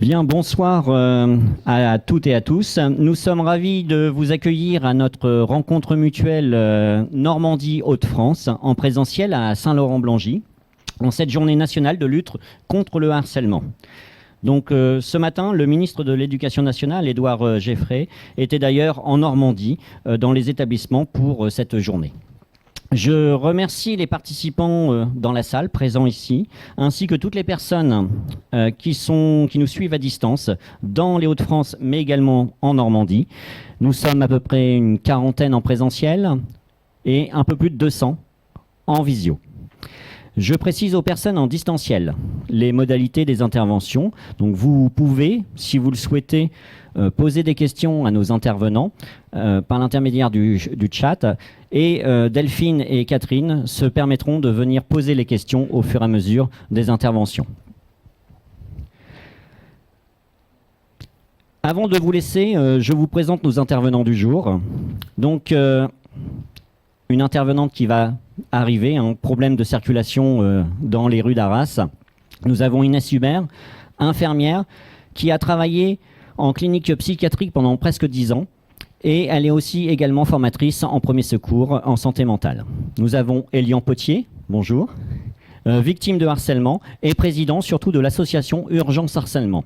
Bien, bonsoir à toutes et à tous. Nous sommes ravis de vous accueillir à notre rencontre mutuelle Normandie-Hauts-de-France en présentiel à Saint-Laurent-Blangy, en cette journée nationale de lutte contre le harcèlement. Donc ce matin, le ministre de l'Éducation nationale, Édouard Geffray, était d'ailleurs en Normandie dans les établissements pour cette journée. Je remercie les participants dans la salle, présents ici, ainsi que toutes les personnes qui nous suivent à distance dans les Hauts-de-France, mais également en Normandie. Nous sommes à peu près une quarantaine en présentiel et un peu plus de 200 en visio. Je précise aux personnes en distanciel les modalités des interventions. Donc vous pouvez, si vous le souhaitez, poser des questions à nos intervenants par l'intermédiaire du chat. Et Delphine et Catherine se permettront de venir poser les questions au fur et à mesure des interventions. Avant de vous laisser, je vous présente nos intervenants du jour. Donc, une intervenante qui va arriver, un problème de circulation dans les rues d'Arras. Nous avons Inès Hubert, infirmière, qui a travaillé en clinique psychiatrique pendant presque 10 ans. Et elle est aussi également formatrice en premier secours en santé mentale. Nous avons Elian Potier, bonjour, victime de harcèlement et président surtout de l'association Urgence Harcèlement.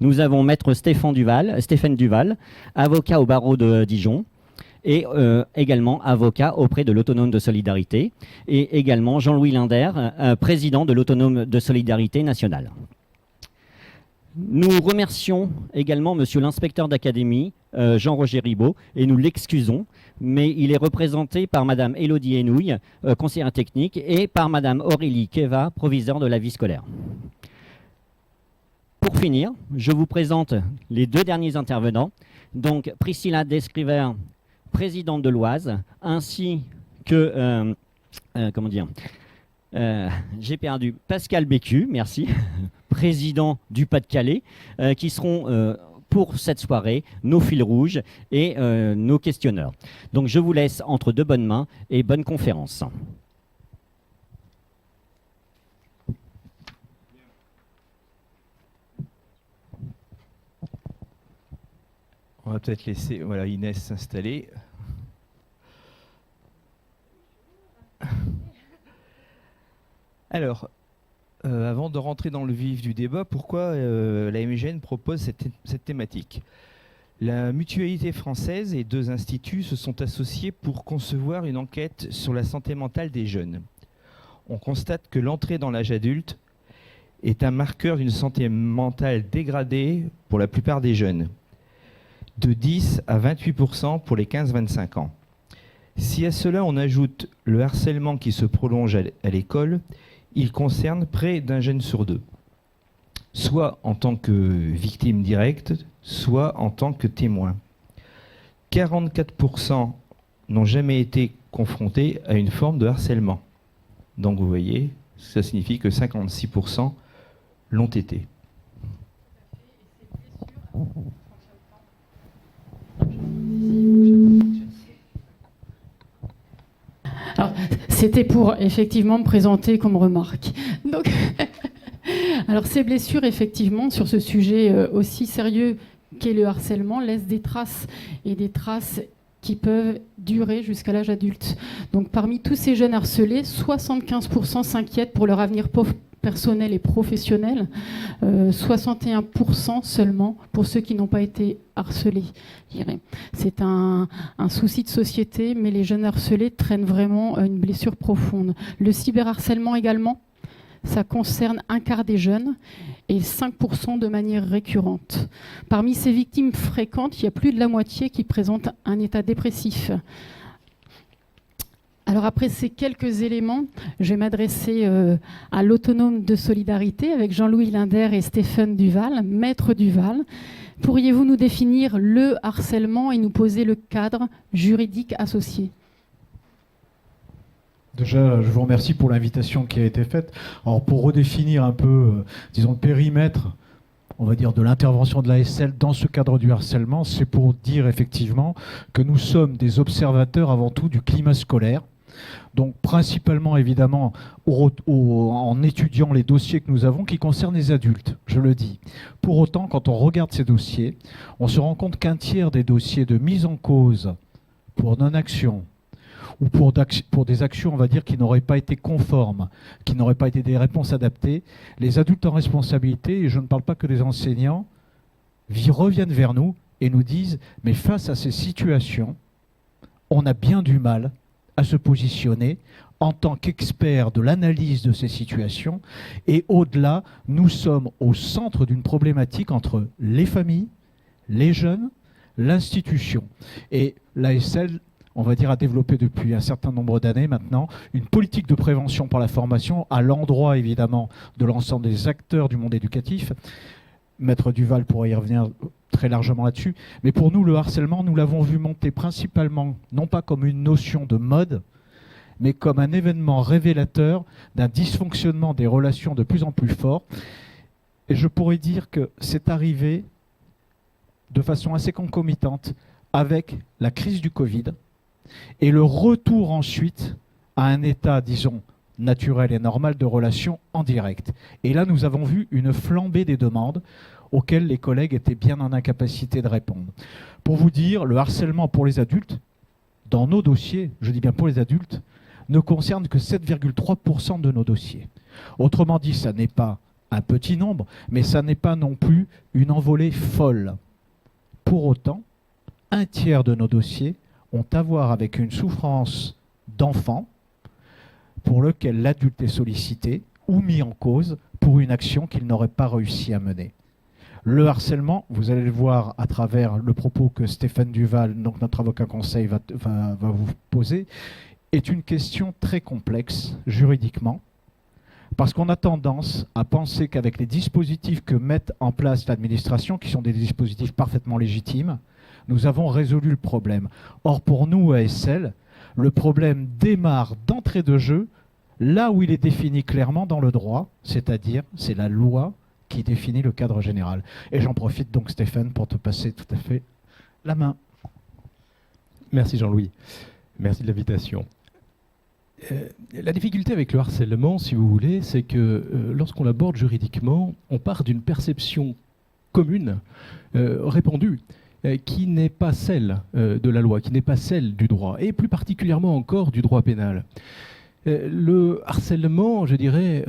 Nous avons maître Stéphane Duval, avocat au barreau de Dijon et également avocat auprès de l'Autonome de Solidarité et également Jean-Louis Linder, président de l'Autonome de Solidarité nationale. Nous remercions également monsieur l'inspecteur d'académie, Jean-Roger Ribaud, et nous l'excusons, mais il est représenté par madame Élodie Henouille, conseillère technique, et par madame Aurélie Keva, proviseure de la vie scolaire. Pour finir, je vous présente les deux derniers intervenants, donc Priscilla Descriver, présidente de l'Oise, ainsi que, j'ai perdu Pascal Bécu, merci, président du Pas-de-Calais, qui seront pour cette soirée nos fils rouges et nos questionneurs. Donc je vous laisse entre de bonnes mains et bonne conférence. On va peut-être laisser Inès s'installer. Alors, avant de rentrer dans le vif du débat, pourquoi la MGN propose cette thématique? La Mutualité française et 2 instituts se sont associés pour concevoir une enquête sur la santé mentale des jeunes. On constate que l'entrée dans l'âge adulte est un marqueur d'une santé mentale dégradée pour la plupart des jeunes, de 10 à 28% pour les 15-25 ans. Si à cela on ajoute le harcèlement qui se prolonge à l'école, il concerne près d'un jeune sur 2, soit en tant que victime directe, soit en tant que témoin. 44% n'ont jamais été confrontés à une forme de harcèlement. Donc vous voyez, ça signifie que 56% l'ont été. Alors, c'était pour effectivement me présenter comme remarque. Donc, alors ces blessures, effectivement, sur ce sujet aussi sérieux qu'est le harcèlement, laissent des traces et des traces qui peuvent durer jusqu'à l'âge adulte. Donc parmi tous ces jeunes harcelés, 75% s'inquiètent pour leur avenir personnel et professionnel, 61% seulement pour ceux qui n'ont pas été harcelés. C'est un souci de société, mais les jeunes harcelés traînent vraiment une blessure profonde. Le cyberharcèlement également, ça concerne un quart des jeunes et 5% de manière récurrente. Parmi ces victimes fréquentes, il y a plus de la moitié qui présentent un état dépressif. Alors après ces quelques éléments, je vais m'adresser à l'Autonome de Solidarité avec Jean-Louis Linder et Stéphane Duval, maître Duval. Pourriez-vous nous définir le harcèlement et nous poser le cadre juridique associé ? Déjà, je vous remercie pour l'invitation qui a été faite. Alors, pour redéfinir un peu, disons, le périmètre, on va dire, de l'intervention de l'ASL dans ce cadre du harcèlement, c'est pour dire effectivement que nous sommes des observateurs avant tout du climat scolaire. Donc principalement évidemment en étudiant les dossiers que nous avons qui concernent les adultes, je le dis. Pour autant, quand on regarde ces dossiers, on se rend compte qu'un tiers des dossiers de mise en cause pour non-action ou pour des actions, on va dire, qui n'auraient pas été conformes, qui n'auraient pas été des réponses adaptées, les adultes en responsabilité, et je ne parle pas que des enseignants, reviennent vers nous et nous disent « mais face à ces situations, on a bien du mal à se positionner en tant qu'experts de l'analyse de ces situations, et au-delà, nous sommes au centre d'une problématique entre les familles, les jeunes, l'institution. » Et l'ASL, on va dire, a développé depuis un certain nombre d'années maintenant une politique de prévention par la formation à l'endroit évidemment de l'ensemble des acteurs du monde éducatif. Maître Duval pourrait y revenir très largement là-dessus. Mais pour nous, le harcèlement, nous l'avons vu monter principalement, non pas comme une notion de mode, mais comme un événement révélateur d'un dysfonctionnement des relations de plus en plus fort. Et je pourrais dire que c'est arrivé de façon assez concomitante avec la crise du Covid et le retour ensuite à un état, disons, naturel et normal de relations en direct. Et là, nous avons vu une flambée des demandes auxquelles les collègues étaient bien en incapacité de répondre. Pour vous dire, le harcèlement pour les adultes, dans nos dossiers, je dis bien pour les adultes, ne concerne que 7,3% de nos dossiers. Autrement dit, ça n'est pas un petit nombre, mais ça n'est pas non plus une envolée folle. Pour autant, un tiers de nos dossiers ont à voir avec une souffrance d'enfant pour lequel l'adulte est sollicité ou mis en cause pour une action qu'il n'aurait pas réussi à mener. Le harcèlement, vous allez le voir à travers le propos que Stéphane Duval, donc notre avocat conseil, va vous poser, est une question très complexe juridiquement, parce qu'on a tendance à penser qu'avec les dispositifs que met en place l'administration, qui sont des dispositifs parfaitement légitimes, nous avons résolu le problème. Or, pour nous, ASL, le problème démarre d'entrée de jeu là où il est défini clairement dans le droit, c'est-à-dire c'est la loi qui définit le cadre général. Et j'en profite donc, Stéphane, pour te passer tout à fait la main. Merci Jean-Louis. Merci de l'invitation. La difficulté avec le harcèlement, si vous voulez, c'est que lorsqu'on l'aborde juridiquement, on part d'une perception commune, répandue, qui n'est pas celle de la loi, qui n'est pas celle du droit, et plus particulièrement encore du droit pénal. Le harcèlement, je dirais,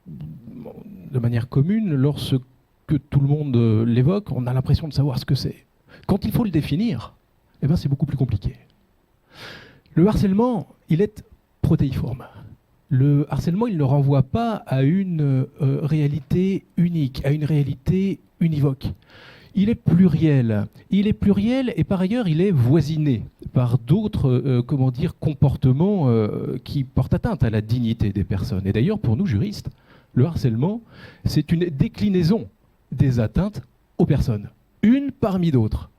de manière commune, lorsque tout le monde l'évoque, on a l'impression de savoir ce que c'est. Quand il faut le définir, eh ben, c'est beaucoup plus compliqué. Le harcèlement, il est protéiforme. Le harcèlement, il ne renvoie pas à une réalité unique, à une réalité univoque. Il est pluriel. Il est pluriel et par ailleurs, il est voisiné par d'autres comportements qui portent atteinte à la dignité des personnes. Et d'ailleurs, pour nous juristes, le harcèlement, c'est une déclinaison des atteintes aux personnes, une parmi d'autres.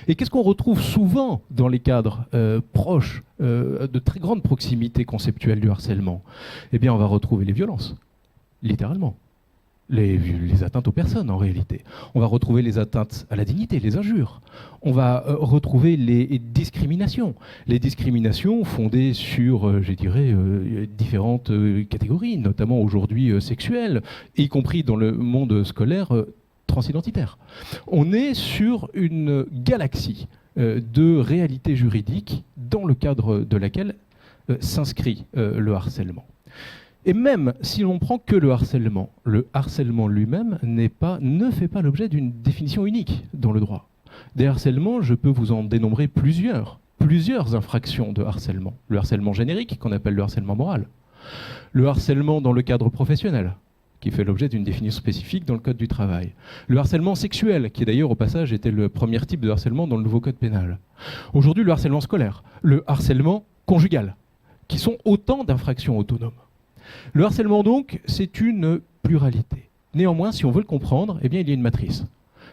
Et qu'est-ce qu'on retrouve souvent dans les cadres proches de très grande proximité conceptuelle du harcèlement? Eh bien, on va retrouver les violences, littéralement. Les atteintes aux personnes, en réalité. On va retrouver les atteintes à la dignité, les injures. On va retrouver les discriminations. Les discriminations fondées sur, je dirais, différentes catégories, notamment aujourd'hui sexuelles, y compris dans le monde scolaire transidentitaire. On est sur une galaxie de réalités juridiques dans le cadre de laquelle s'inscrit le harcèlement. Et même si l'on prend que le harcèlement lui-même ne fait pas l'objet d'une définition unique dans le droit. Des harcèlements, je peux vous en dénombrer plusieurs infractions de harcèlement. Le harcèlement générique, qu'on appelle le harcèlement moral. Le harcèlement dans le cadre professionnel, qui fait l'objet d'une définition spécifique dans le Code du travail. Le harcèlement sexuel, qui d'ailleurs au passage était le premier type de harcèlement dans le nouveau Code pénal. Aujourd'hui, le harcèlement scolaire, le harcèlement conjugal, qui sont autant d'infractions autonomes. Le harcèlement donc, c'est une pluralité. Néanmoins, si on veut le comprendre, eh bien, il y a une matrice.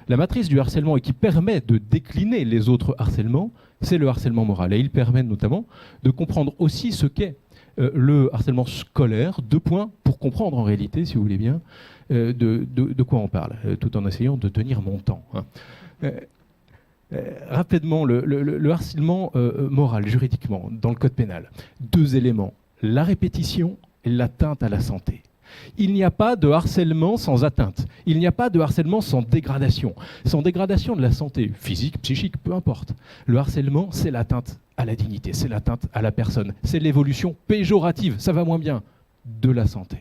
La matrice du harcèlement et qui permet de décliner les autres harcèlements, c'est le harcèlement moral. Et il permet notamment de comprendre aussi ce qu'est le harcèlement scolaire, 2 points pour comprendre en réalité, si vous voulez bien, de quoi on parle, tout en essayant de tenir mon temps. Rapidement, le harcèlement moral, juridiquement, dans le code pénal. 2 éléments, la répétition et l'atteinte à la santé. Il n'y a pas de harcèlement sans atteinte. Il n'y a pas de harcèlement sans dégradation. Sans dégradation de la santé, physique, psychique, peu importe. Le harcèlement, c'est l'atteinte à la dignité, c'est l'atteinte à la personne. C'est l'évolution péjorative, ça va moins bien, de la santé.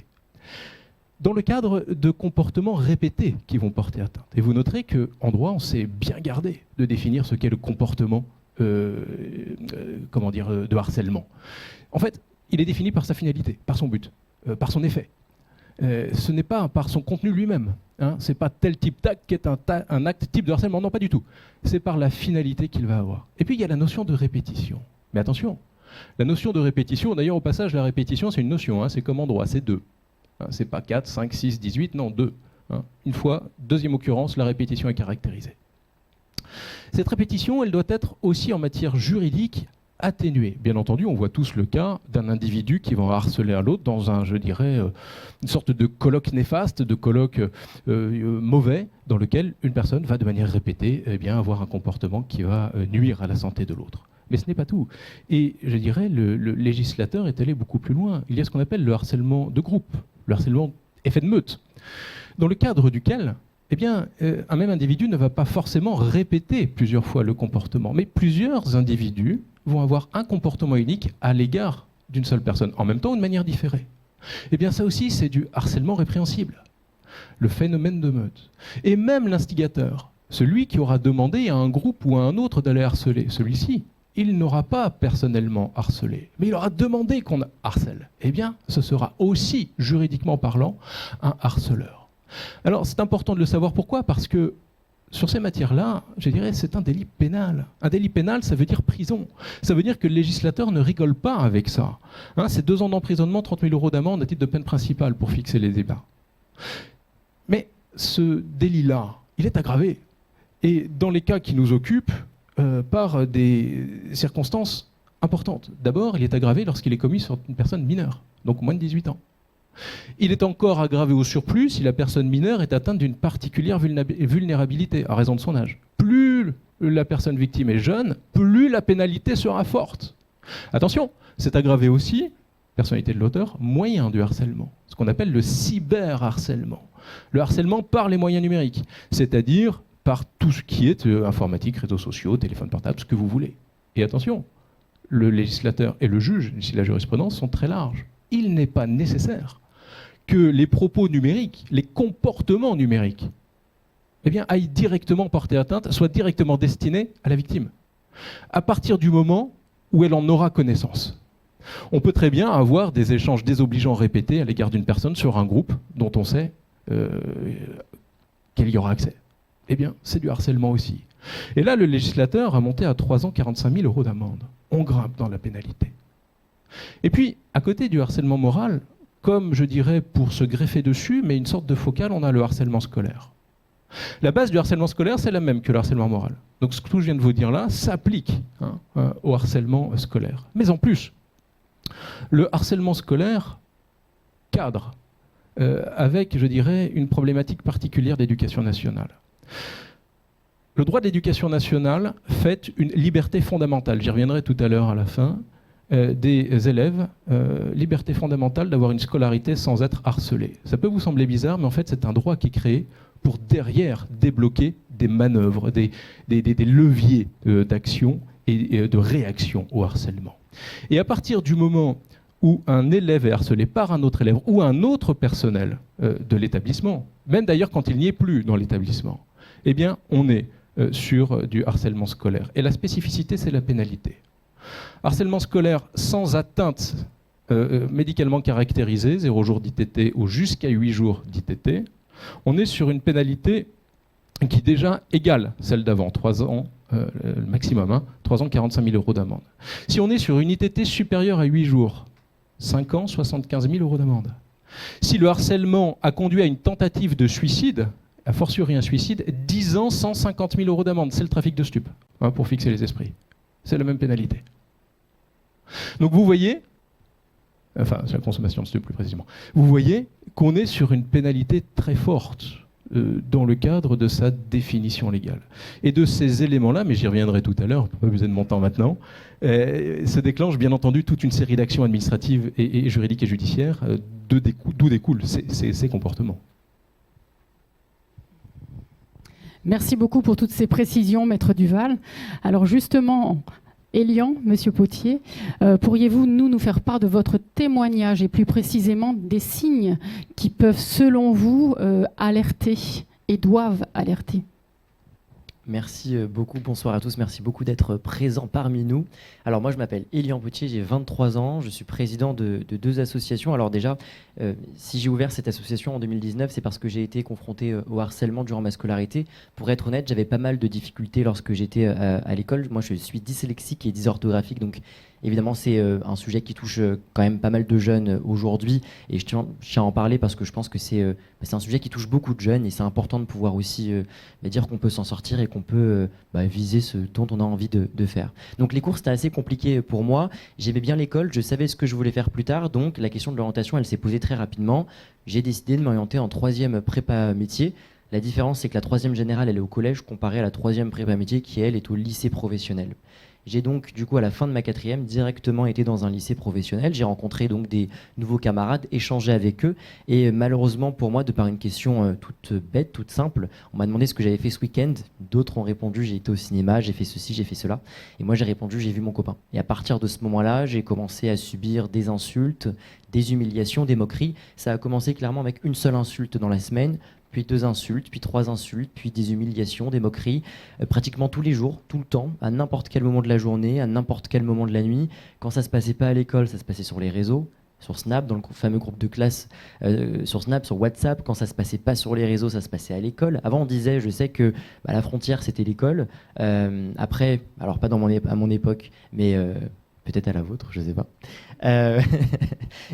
Dans le cadre de comportements répétés qui vont porter atteinte. Et vous noterez qu'en droit, on s'est bien gardé de définir ce qu'est le comportement de harcèlement. En fait, il est défini par sa finalité, par son but, par son effet. Ce n'est pas par son contenu lui-même. Hein. Ce n'est pas tel type d'acte qui est un acte type de harcèlement. Non, pas du tout. C'est par la finalité qu'il va avoir. Et puis, il y a la notion de répétition. Mais attention, la notion de répétition, d'ailleurs, au passage, la répétition, c'est une notion. Hein, c'est comme en droit, c'est 2. Hein, c'est pas 4, 5, 6, 18, non, 2. Hein. Une fois, deuxième occurrence, la répétition est caractérisée. Cette répétition, elle doit être aussi en matière juridique atténuée. Bien entendu, on voit tous le cas d'un individu qui va harceler à l'autre dans un, je dirais, une sorte de colloque néfaste, de colloque mauvais, dans lequel une personne va de manière répétée avoir un comportement qui va nuire à la santé de l'autre. Mais ce n'est pas tout. Et je dirais, le législateur est allé beaucoup plus loin. Il y a ce qu'on appelle le harcèlement de groupe, le harcèlement effet de meute, dans le cadre duquel un même individu ne va pas forcément répéter plusieurs fois le comportement, mais plusieurs individus vont avoir un comportement unique à l'égard d'une seule personne, en même temps ou de manière différée. Eh bien ça aussi, c'est du harcèlement répréhensible, le phénomène de meute. Et même l'instigateur, celui qui aura demandé à un groupe ou à un autre d'aller harceler, celui-ci, il n'aura pas personnellement harcelé, mais il aura demandé qu'on harcèle. Eh bien, ce sera aussi, juridiquement parlant, un harceleur. Alors, c'est important de le savoir. Pourquoi ? Parce que sur ces matières-là, je dirais, c'est un délit pénal. Un délit pénal, ça veut dire prison. Ça veut dire que le législateur ne rigole pas avec ça. Hein, c'est 2 ans d'emprisonnement, 30 000 € d'amende à titre de peine principale pour fixer les débats. Mais ce délit-là, il est aggravé. Et dans les cas qui nous occupent, par des circonstances importantes. D'abord, il est aggravé lorsqu'il est commis sur une personne mineure, donc moins de 18 ans. Il est encore aggravé au surplus si la personne mineure est atteinte d'une particulière vulnérabilité à raison de son âge. Plus la personne victime est jeune, plus la pénalité sera forte. Attention, c'est aggravé aussi, personnalité de l'auteur, moyen du harcèlement, ce qu'on appelle le cyberharcèlement. Le harcèlement par les moyens numériques, c'est-à-dire par tout ce qui est informatique, réseaux sociaux, téléphone portable, ce que vous voulez. Et attention, le législateur et le juge, ici la jurisprudence, sont très larges. Il n'est pas nécessaire que les propos numériques, les comportements numériques, aillent directement porter atteinte, soient directement destinés à la victime, à partir du moment où elle en aura connaissance. On peut très bien avoir des échanges désobligeants répétés à l'égard d'une personne sur un groupe dont on sait qu'elle y aura accès. Eh bien, c'est du harcèlement aussi. Et là, le législateur a monté à 3 ans 45 000 € d'amende. On grimpe dans la pénalité. Et puis, à côté du harcèlement moral, comme je dirais pour se greffer dessus, mais une sorte de focale, on a le harcèlement scolaire. La base du harcèlement scolaire, c'est la même que le harcèlement moral. Donc ce que je viens de vous dire là s'applique au harcèlement scolaire. Mais en plus, le harcèlement scolaire cadre avec, je dirais, une problématique particulière d'éducation nationale. Le droit de l'éducation nationale fait une liberté fondamentale, j'y reviendrai tout à l'heure à la fin, des élèves, liberté fondamentale d'avoir une scolarité sans être harcelé. Ça peut vous sembler bizarre, mais en fait c'est un droit qui est créé pour derrière débloquer des manœuvres, des leviers d'action et de réaction au harcèlement. Et à partir du moment où un élève est harcelé par un autre élève ou un autre personnel de l'établissement, même d'ailleurs quand il n'y est plus dans l'établissement, eh bien on est sur du harcèlement scolaire. Et la spécificité, c'est la pénalité. Harcèlement scolaire sans atteinte médicalement caractérisée, 0 jours d'ITT ou jusqu'à 8 jours d'ITT, on est sur une pénalité qui est déjà égale celle d'avant, 3 ans le maximum, 3 ans 45 000 € d'amende. Si on est sur une ITT supérieure à 8 jours, 5 ans 75 000 € d'amende. Si le harcèlement a conduit à une tentative de suicide, a fortiori un suicide, 10 ans 150 000 € d'amende. C'est le trafic de stupes, pour fixer les esprits. C'est la même pénalité. Donc vous voyez, enfin c'est la consommation de stupes plus précisément, vous voyez qu'on est sur une pénalité très forte dans le cadre de sa définition légale. Et de ces éléments-là, mais j'y reviendrai tout à l'heure, pas besoin de mon temps maintenant, se déclenche bien entendu toute une série d'actions administratives et juridiques et judiciaires, d'où découlent ces comportements. Merci beaucoup pour toutes ces précisions, Maître Duval. Alors justement, Elian, Monsieur Potier, pourriez-vous nous faire part de votre témoignage et plus précisément des signes qui peuvent, selon vous, alerter et doivent alerter? Merci beaucoup, bonsoir à tous, merci beaucoup d'être présents parmi nous. Alors moi je m'appelle Elian Potier, j'ai 23 ans, je suis président de 2 associations. Alors déjà, si j'ai ouvert cette association en 2019, c'est parce que j'ai été confronté au harcèlement durant ma scolarité. Pour être honnête, j'avais pas mal de difficultés lorsque j'étais à l'école. Moi je suis dyslexique et dysorthographique, donc évidemment c'est un sujet qui touche quand même pas mal de jeunes aujourd'hui. Et je tiens à en parler parce que je pense que c'est un sujet qui touche beaucoup de jeunes et c'est important de pouvoir aussi dire qu'on peut s'en sortir et qu'on peut viser ce dont on a envie de faire. Donc les cours c'était assez compliqué pour moi, j'aimais bien l'école, je savais ce que je voulais faire plus tard, donc la question de l'orientation elle s'est posée très rapidement. J'ai décidé de m'orienter en 3e prépa métier. La différence c'est que la 3e générale elle est au collège comparée à la 3e prépa métier qui elle est au lycée professionnel. J'ai donc, du coup, à la fin de ma 4e, directement été dans un lycée professionnel. J'ai rencontré donc des nouveaux camarades, échangé avec eux. Et malheureusement, pour moi, de par une question toute bête, toute simple, on m'a demandé ce que j'avais fait ce week-end. D'autres ont répondu, j'ai été au cinéma, j'ai fait ceci, j'ai fait cela. Et moi, j'ai répondu, j'ai vu mon copain. Et à partir de ce moment-là, j'ai commencé à subir des insultes, des humiliations, des moqueries. Ça a commencé clairement avec une seule insulte dans la semaine, puis 2 insultes, puis 3 insultes, puis des humiliations, des moqueries, pratiquement tous les jours, tout le temps, à n'importe quel moment de la journée, à n'importe quel moment de la nuit. Quand ça se passait pas à l'école, ça se passait sur les réseaux, sur Snap, dans le fameux groupe de classe, sur Snap, sur WhatsApp. Quand ça se passait pas sur les réseaux, ça se passait à l'école. Avant, on disait, je sais que la frontière, c'était l'école. Après, alors pas à mon époque, mais peut-être à la vôtre, je sais pas.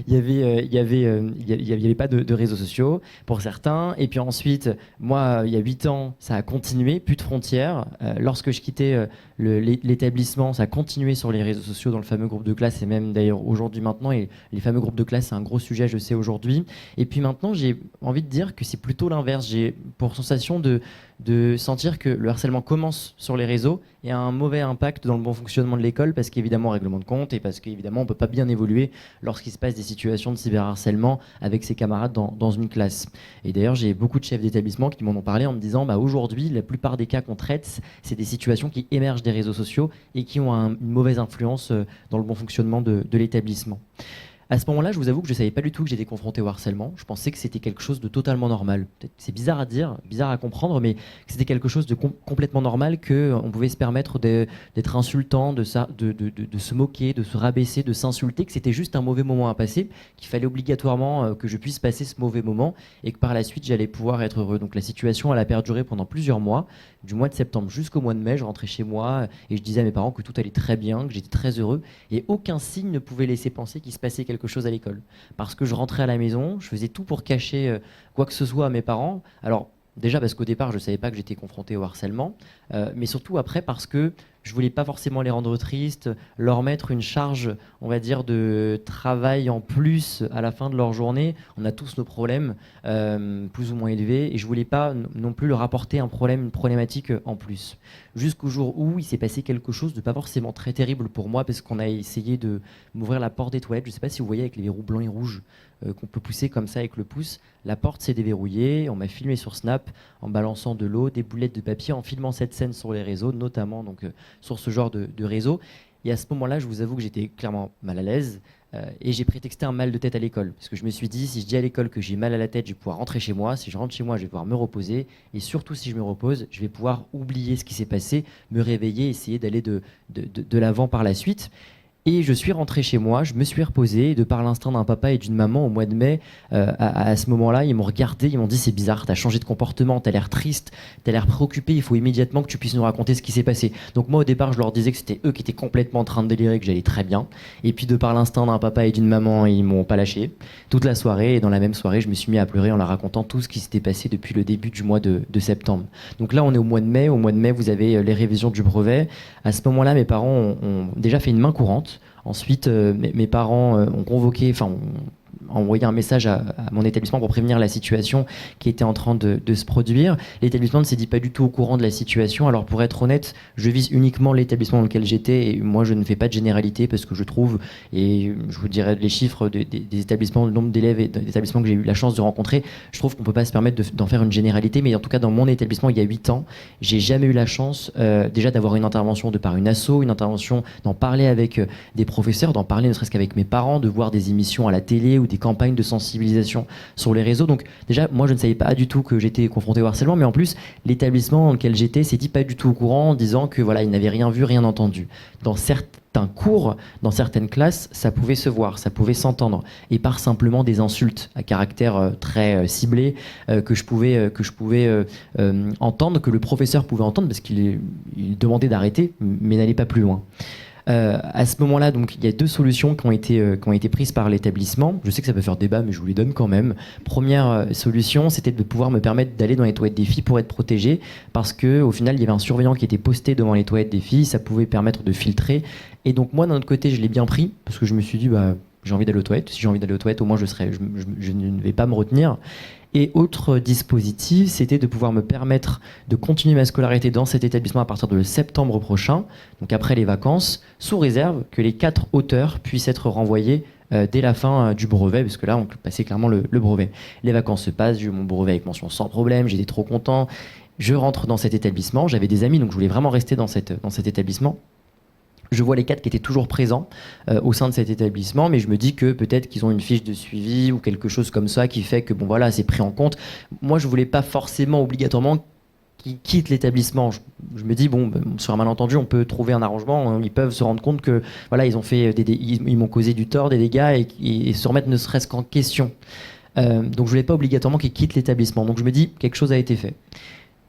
Il y avait pas de réseaux sociaux pour certains. Et puis ensuite, moi, il y a 8 ans, ça a continué, plus de frontières. Lorsque je quittais l'établissement, ça a continué sur les réseaux sociaux, dans le fameux groupe de classe, et même d'ailleurs aujourd'hui maintenant. Et les fameux groupes de classe, c'est un gros sujet, je sais, aujourd'hui. Et puis maintenant, j'ai envie de dire que c'est plutôt l'inverse. J'ai pour sensation de sentir que le harcèlement commence sur les réseaux et a un mauvais impact dans le bon fonctionnement de l'école, parce qu'évidemment, règlement de compte, et parce qu'évidemment, on peut pas bien évoluer lorsqu'il se passe des situations de cyberharcèlement avec ses camarades dans une classe. Et d'ailleurs, j'ai beaucoup de chefs d'établissement qui m'en ont parlé en me disant aujourd'hui, la plupart des cas qu'on traite, c'est des situations qui émergent des réseaux sociaux et qui ont une mauvaise influence dans le bon fonctionnement de l'établissement. À ce moment-là, je vous avoue que je ne savais pas du tout que j'étais confronté au harcèlement. Je pensais que c'était quelque chose de totalement normal. C'est bizarre à dire, bizarre à comprendre, mais que c'était quelque chose de complètement normal, qu'on pouvait se permettre d'être insultant, de se moquer, de se rabaisser, de s'insulter, que c'était juste un mauvais moment à passer, qu'il fallait obligatoirement que je puisse passer ce mauvais moment et que par la suite, j'allais pouvoir être heureux. Donc la situation, elle a perduré pendant plusieurs mois. Du mois de septembre jusqu'au mois de mai, je rentrais chez moi et je disais à mes parents que tout allait très bien, que j'étais très heureux, et aucun signe ne pouvait laisser penser qu'il se passait quelque chose à l'école. Parce que je rentrais à la maison, je faisais tout pour cacher quoi que ce soit à mes parents. Alors déjà parce qu'au départ, je ne savais pas que j'étais confronté au harcèlement, mais surtout après parce que je voulais pas forcément les rendre tristes, leur mettre une charge, on va dire, de travail en plus à la fin de leur journée. On a tous nos problèmes, plus ou moins élevés, et je voulais pas non plus leur apporter un problème, une problématique en plus. Jusqu'au jour où il s'est passé quelque chose de pas forcément très terrible pour moi, parce qu'on a essayé de m'ouvrir la porte des toilettes. Je sais pas si vous voyez avec les verrous blancs et rouges qu'on peut pousser comme ça avec le pouce. La porte s'est déverrouillée, on m'a filmé sur Snap en balançant de l'eau, des boulettes de papier, en filmant cette scène sur les réseaux, notamment donc sur ce genre de réseau. Et à ce moment-là, je vous avoue que j'étais clairement mal à l'aise et j'ai prétexté un mal de tête à l'école. Parce que je me suis dit, si je dis à l'école que j'ai mal à la tête, je vais pouvoir rentrer chez moi. Si je rentre chez moi, je vais pouvoir me reposer. Et surtout, si je me repose, je vais pouvoir oublier ce qui s'est passé, me réveiller, essayer d'aller de l'avant par la suite. Et je suis rentré chez moi, je me suis reposé, et de par l'instinct d'un papa et d'une maman au mois de mai, à ce moment-là, ils m'ont regardé, ils m'ont dit c'est bizarre, t'as changé de comportement, t'as l'air triste, t'as l'air préoccupé, il faut immédiatement que tu puisses nous raconter ce qui s'est passé. Donc moi au départ je leur disais que c'était eux qui étaient complètement en train de délirer, que j'allais très bien. Et puis de par l'instinct d'un papa et d'une maman, ils m'ont pas lâché toute la soirée, et dans la même soirée je me suis mis à pleurer en leur racontant tout ce qui s'était passé depuis le début du mois de septembre. Donc là on est au mois de mai vous avez les révisions du brevet. À ce moment-là mes parents ont déjà fait une main courante. Ensuite, mes parents ont convoqué, envoyé un message à mon établissement pour prévenir la situation qui était en train de se produire. L'établissement ne s'est dit pas du tout au courant de la situation. Alors pour être honnête, je vise uniquement l'établissement dans lequel j'étais et moi je ne fais pas de généralité parce que je trouve, et je vous dirai les chiffres des établissements, le nombre d'élèves et d'établissements que j'ai eu la chance de rencontrer, je trouve qu'on ne peut pas se permettre d'en faire une généralité, mais en tout cas dans mon établissement il y a 8 ans, j'ai jamais eu la chance déjà d'avoir une intervention de par une asso, une intervention d'en parler avec des professeurs, d'en parler ne serait-ce qu'avec mes parents, de voir des émissions à la télé ou des campagnes de sensibilisation sur les réseaux. Donc déjà, moi je ne savais pas du tout que j'étais confronté au harcèlement, mais en plus, l'établissement dans lequel j'étais s'est dit pas du tout au courant en disant que voilà, il n'avait rien vu, rien entendu. Dans certains cours, dans certaines classes, ça pouvait se voir, ça pouvait s'entendre, et par simplement des insultes à caractère très ciblé que je pouvais entendre, que le professeur pouvait entendre parce qu'il demandait d'arrêter, mais n'allait pas plus loin. À ce moment-là, donc, il y a 2 solutions qui ont été prises par l'établissement. Je sais que ça peut faire débat, mais je vous les donne quand même. Première solution, c'était de pouvoir me permettre d'aller dans les toilettes des filles pour être protégé, parce qu'au final, il y avait un surveillant qui était posté devant les toilettes des filles, ça pouvait permettre de filtrer. Et donc moi, d'un autre côté, je l'ai bien pris, parce que je me suis dit, j'ai envie d'aller aux toilettes. Si j'ai envie d'aller aux toilettes, au moins je ne vais pas me retenir. Et autre dispositif, c'était de pouvoir me permettre de continuer ma scolarité dans cet établissement à partir de septembre prochain, donc après les vacances, sous réserve que les 4 auteurs puissent être renvoyés dès la fin du brevet, parce que là, on peut passer clairement le brevet. Les vacances se passent, j'ai eu mon brevet avec mention sans problème, j'étais trop content. Je rentre dans cet établissement, j'avais des amis, donc je voulais vraiment rester dans cet établissement. Je vois les 4 qui étaient toujours présents au sein de cet établissement, mais je me dis que peut-être qu'ils ont une fiche de suivi ou quelque chose comme ça qui fait que bon voilà, c'est pris en compte. Moi, je voulais pas forcément obligatoirement qu'ils quittent l'établissement. Je me dis sur un malentendu, on peut trouver un arrangement. Ils peuvent se rendre compte que voilà, ils ont fait ils m'ont causé du tort, des dégâts et se remettre ne serait-ce qu'en question. Donc je voulais pas obligatoirement qu'ils quittent l'établissement. Donc je me dis quelque chose a été fait.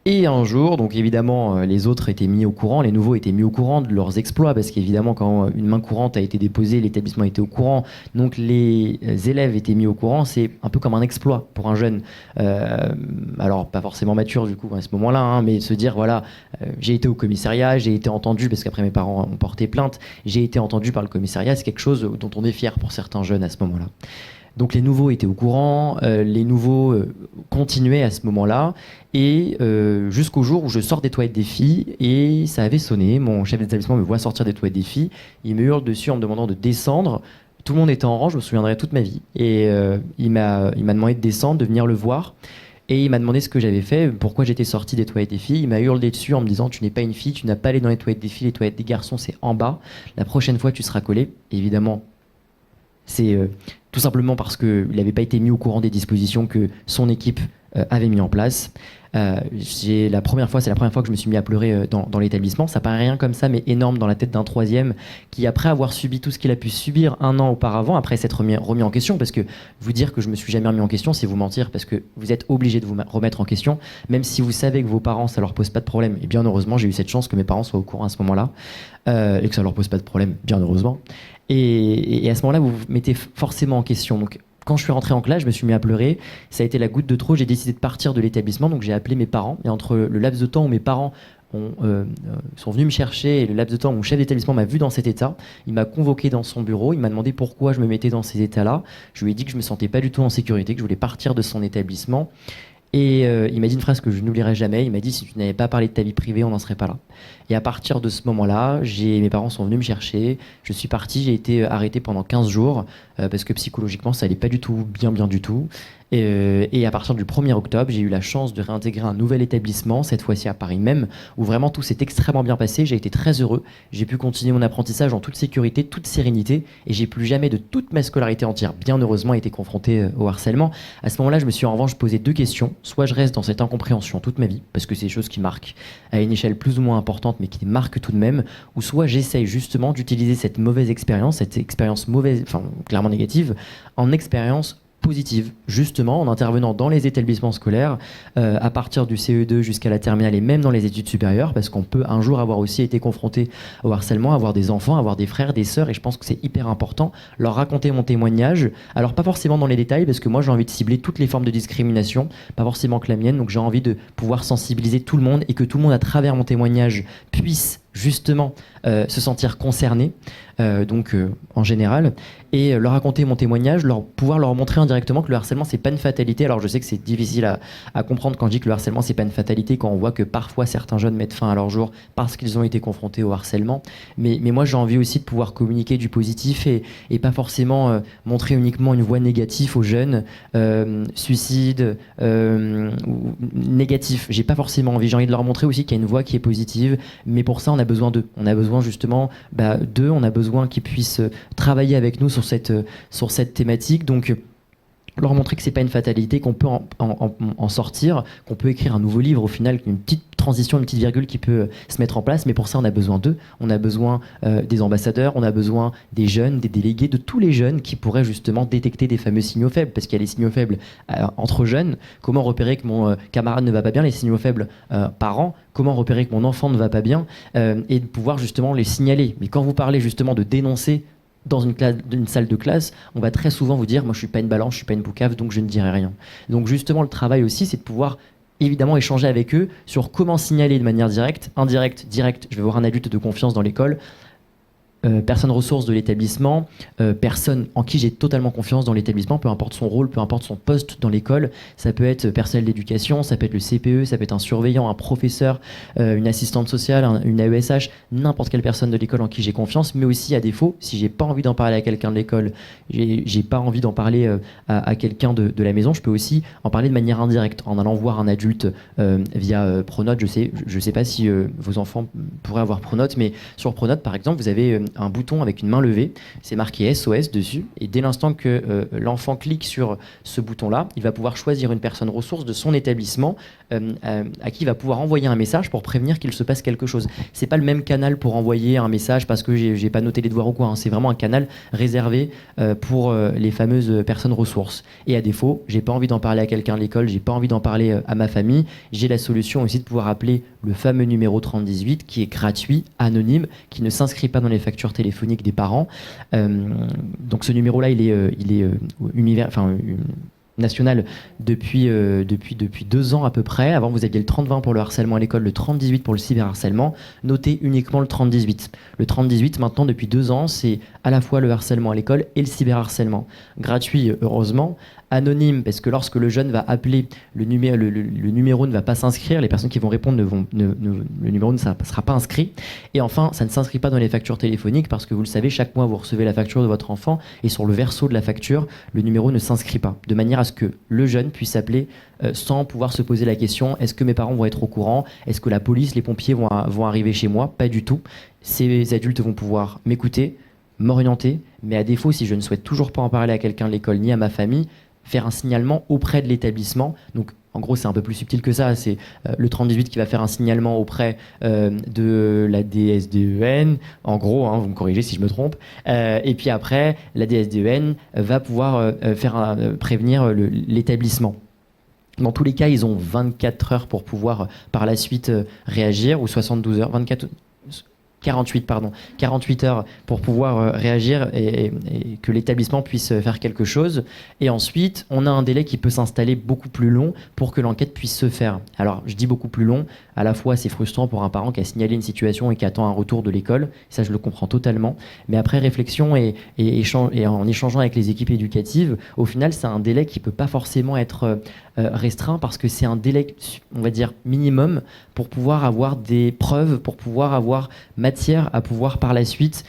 Et un jour, donc évidemment, les autres étaient mis au courant, les nouveaux étaient mis au courant de leurs exploits, parce qu'évidemment, quand une main courante a été déposée, l'établissement était au courant, donc les élèves étaient mis au courant. C'est un peu comme un exploit pour un jeune, alors pas forcément mature du coup à ce moment-là, mais se dire voilà, j'ai été au commissariat, j'ai été entendu, parce qu'après mes parents ont porté plainte, j'ai été entendu par le commissariat, c'est quelque chose dont on est fier pour certains jeunes à ce moment-là. Donc les nouveaux étaient au courant, les nouveaux continuaient à ce moment-là, et jusqu'au jour où je sors des toilettes des filles, et ça avait sonné, mon chef d'établissement me voit sortir des toilettes des filles, il me hurle dessus en me demandant de descendre, tout le monde était en rang, je me souviendrai toute ma vie, et il m'a demandé de descendre, de venir le voir, et il m'a demandé ce que j'avais fait, pourquoi j'étais sorti des toilettes des filles, il m'a hurlé dessus en me disant tu n'es pas une fille, tu n'as pas allé dans les toilettes des filles, les toilettes des garçons c'est en bas, la prochaine fois tu seras collé, évidemment. C'est tout simplement parce qu'il n'avait pas été mis au courant des dispositions que son équipe avait mis en place. C'est la première fois que je me suis mis à pleurer dans l'établissement. Ça paraît rien comme ça, mais énorme dans la tête d'un 3e qui, après avoir subi tout ce qu'il a pu subir 1 an auparavant, après s'être remis en question, parce que vous dire que je me suis jamais remis en question, c'est vous mentir, parce que vous êtes obligé de vous remettre en question, même si vous savez que vos parents, ça leur pose pas de problème. Et bien heureusement, j'ai eu cette chance que mes parents soient au courant à ce moment-là, et que ça leur pose pas de problème, bien heureusement. Et à ce moment-là, vous vous mettez forcément en question. Donc, quand je suis rentré en classe, je me suis mis à pleurer. Ça a été la goutte de trop. J'ai décidé de partir de l'établissement. Donc, j'ai appelé mes parents. Et entre le laps de temps où mes parents sont venus me chercher et le laps de temps où mon chef d'établissement m'a vu dans cet état, il m'a convoqué dans son bureau. Il m'a demandé pourquoi je me mettais dans ces états-là. Je lui ai dit que je me sentais pas du tout en sécurité, que je voulais partir de son établissement. Et il m'a dit une phrase que je n'oublierai jamais. Il m'a dit si tu n'avais pas parlé de ta vie privée, on n'en serait pas là. Et à partir de ce moment-là, mes parents sont venus me chercher. Je suis parti, j'ai été arrêté pendant 15 jours parce que psychologiquement, ça allait pas du tout bien du tout. Et à partir du 1er octobre, j'ai eu la chance de réintégrer un nouvel établissement, cette fois-ci à Paris même, où vraiment tout s'est extrêmement bien passé. J'ai été très heureux. J'ai pu continuer mon apprentissage en toute sécurité, toute sérénité, et j'ai plus jamais de toute ma scolarité entière, bien heureusement, été confronté au harcèlement. À ce moment-là, je me suis en revanche posé 2 questions. Soit je reste dans cette incompréhension toute ma vie, parce que c'est des choses qui marquent à une échelle plus ou moins importante, mais qui marquent tout de même, ou soit j'essaye justement d'utiliser cette mauvaise expérience, cette expérience mauvaise, enfin clairement négative, en expérience positive, justement en intervenant dans les établissements scolaires à partir du CE2 jusqu'à la terminale et même dans les études supérieures, parce qu'on peut un jour avoir aussi été confronté au harcèlement, avoir des enfants, avoir des frères, des sœurs, et je pense que c'est hyper important, leur raconter mon témoignage, alors pas forcément dans les détails, parce que moi j'ai envie de cibler toutes les formes de discrimination, pas forcément que la mienne, donc j'ai envie de pouvoir sensibiliser tout le monde et que tout le monde à travers mon témoignage puisse justement se sentir concernés, en général, et leur raconter mon témoignage, pouvoir leur montrer indirectement que le harcèlement c'est pas une fatalité. Alors je sais que c'est difficile à comprendre quand je dis que le harcèlement c'est pas une fatalité, quand on voit que parfois certains jeunes mettent fin à leur jour parce qu'ils ont été confrontés au harcèlement, mais moi j'ai envie aussi de pouvoir communiquer du positif et pas forcément montrer uniquement une voix négative aux jeunes, suicide, ou négatif. J'ai pas forcément envie, j'ai envie de leur montrer aussi qu'il y a une voix qui est positive, mais pour ça on a besoin d'eux. On a besoin justement d'eux, on a besoin qu'ils puissent travailler avec nous sur cette thématique. Donc leur montrer que c'est pas une fatalité, qu'on peut en sortir, qu'on peut écrire un nouveau livre au final, une petite transition, une petite virgule qui peut se mettre en place, mais pour ça on a besoin d'eux, on a besoin des ambassadeurs, on a besoin des jeunes, des délégués, de tous les jeunes qui pourraient justement détecter des fameux signaux faibles, parce qu'il y a les signaux faibles entre jeunes. Comment repérer que mon camarade ne va pas bien, les signaux faibles parents, comment repérer que mon enfant ne va pas bien, et de pouvoir justement les signaler. Mais quand vous parlez justement de dénoncer dans une salle de classe, on va très souvent vous dire « moi je suis pas une balance, je suis pas une boucave, donc je ne dirai rien ». Donc justement le travail aussi, c'est de pouvoir évidemment échanger avec eux sur comment signaler de manière directe, indirecte, directe. Je vais voir un adulte de confiance dans l'école, personne ressource de l'établissement, personne en qui j'ai totalement confiance dans l'établissement, peu importe son rôle, peu importe son poste dans l'école. Ça peut être personnel d'éducation, ça peut être le CPE, ça peut être un surveillant, un professeur, une assistante sociale, une AESH, n'importe quelle personne de l'école en qui j'ai confiance, mais aussi à défaut, si j'ai pas envie d'en parler à quelqu'un de l'école, j'ai pas envie d'en parler à quelqu'un de la maison, je peux aussi en parler de manière indirecte, en allant voir un adulte via Pronote. Je sais pas si vos enfants pourraient avoir Pronote, mais sur Pronote par exemple, vous avez un bouton avec une main levée, c'est marqué SOS dessus, et dès l'instant que l'enfant clique sur ce bouton-là, il va pouvoir choisir une personne ressource de son établissement à qui il va pouvoir envoyer un message pour prévenir qu'il se passe quelque chose. C'est pas le même canal pour envoyer un message parce que j'ai pas noté les devoirs ou quoi, hein. C'est vraiment un canal réservé pour les fameuses personnes ressources. Et à défaut, j'ai pas envie d'en parler à quelqu'un de l'école, j'ai pas envie d'en parler à ma famille, j'ai la solution aussi de pouvoir appeler le fameux numéro 3018 qui est gratuit, anonyme, qui ne s'inscrit pas dans les factures téléphoniques des parents. Donc ce numéro-là, il est national depuis 2 ans à peu près. Avant, vous aviez le 30-20 pour le harcèlement à l'école, le 30-18 pour le cyberharcèlement. Notez uniquement le 30-18. Le 30-18, maintenant, depuis 2 ans, c'est à la fois le harcèlement à l'école et le cyberharcèlement. Gratuit, heureusement. Anonyme, parce que lorsque le jeune va appeler, le numéro ne va pas s'inscrire, les personnes qui vont répondre, le numéro ne sera pas inscrit. Et enfin, ça ne s'inscrit pas dans les factures téléphoniques, parce que vous le savez, chaque mois, vous recevez la facture de votre enfant, et sur le verso de la facture, le numéro ne s'inscrit pas, de manière à ce que le jeune puisse appeler sans pouvoir se poser la question, est-ce que mes parents vont être au courant? Est-ce que la police, les pompiers vont arriver chez moi? Pas du tout. Ces adultes vont pouvoir m'écouter, m'orienter, mais à défaut, si je ne souhaite toujours pas en parler à quelqu'un de l'école ni à ma famille, faire un signalement auprès de l'établissement. Donc en gros c'est un peu plus subtil que ça, c'est le 3018 qui va faire un signalement auprès de la DSDEN, en gros, hein, vous me corrigez si je me trompe, et puis après la DSDEN va pouvoir prévenir l'établissement. Dans tous les cas, ils ont 24 heures pour pouvoir par la suite réagir, ou 72 heures, 48 heures pour pouvoir réagir et que l'établissement puisse faire quelque chose. Et ensuite, on a un délai qui peut s'installer beaucoup plus long pour que l'enquête puisse se faire. Alors, je dis beaucoup plus long, à la fois c'est frustrant pour un parent qui a signalé une situation et qui attend un retour de l'école, ça je le comprends totalement, mais après réflexion et en échangeant avec les équipes éducatives, au final c'est un délai qui peut pas forcément être restreint, parce que c'est un délai, on va dire, minimum pour pouvoir avoir des preuves, pour pouvoir avoir matière à pouvoir par la suite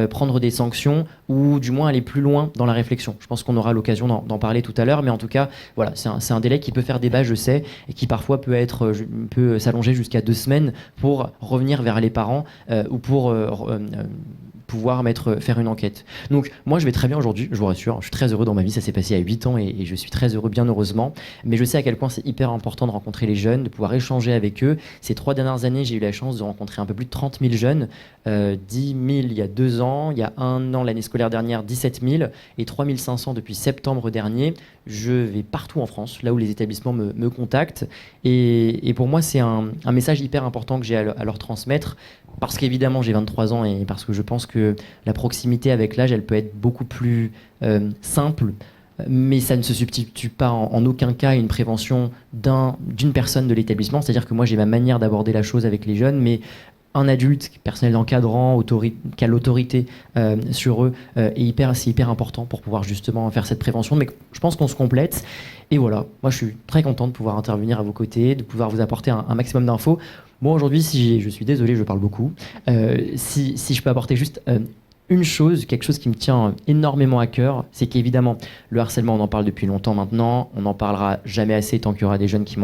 prendre des sanctions, ou du moins aller plus loin dans la réflexion. Je pense qu'on aura l'occasion d'en parler tout à l'heure, mais en tout cas, voilà, c'est un délai qui peut faire débat, je sais, et qui parfois peut s'allonger jusqu'à 2 semaines pour revenir vers les parents ou pour pouvoir faire une enquête. Donc moi je vais très bien aujourd'hui, je vous rassure, je suis très heureux dans ma vie, ça s'est passé à 8 ans et je suis très heureux, bien heureusement, mais je sais à quel point c'est hyper important de rencontrer les jeunes, de pouvoir échanger avec eux. Ces 3 dernières années, j'ai eu la chance de rencontrer un peu plus de 30 000 jeunes, 10 000 il y a 2 ans, il y a 1 an, l'année scolaire dernière, 17 000, et 3 500 depuis septembre dernier. Je vais partout en France, là où les établissements me contactent, et pour moi c'est un message hyper important que j'ai à leur transmettre, parce qu'évidemment j'ai 23 ans et parce que je pense que la proximité avec l'âge, elle peut être beaucoup plus simple, mais ça ne se substitue pas en aucun cas à une prévention d'une personne de l'établissement. C'est-à-dire que moi j'ai ma manière d'aborder la chose avec les jeunes, mais un adulte, personnel encadrant, qui a l'autorité sur eux, c'est hyper important pour pouvoir justement faire cette prévention. Mais je pense qu'on se complète. Et voilà, moi je suis très content de pouvoir intervenir à vos côtés, de pouvoir vous apporter un maximum d'infos. Moi aujourd'hui, je suis désolé, je parle beaucoup. Si je peux apporter juste une chose, quelque chose qui me tient énormément à cœur, c'est qu'évidemment, le harcèlement, on en parle depuis longtemps maintenant, on n'en parlera jamais assez tant qu'il y aura des jeunes qui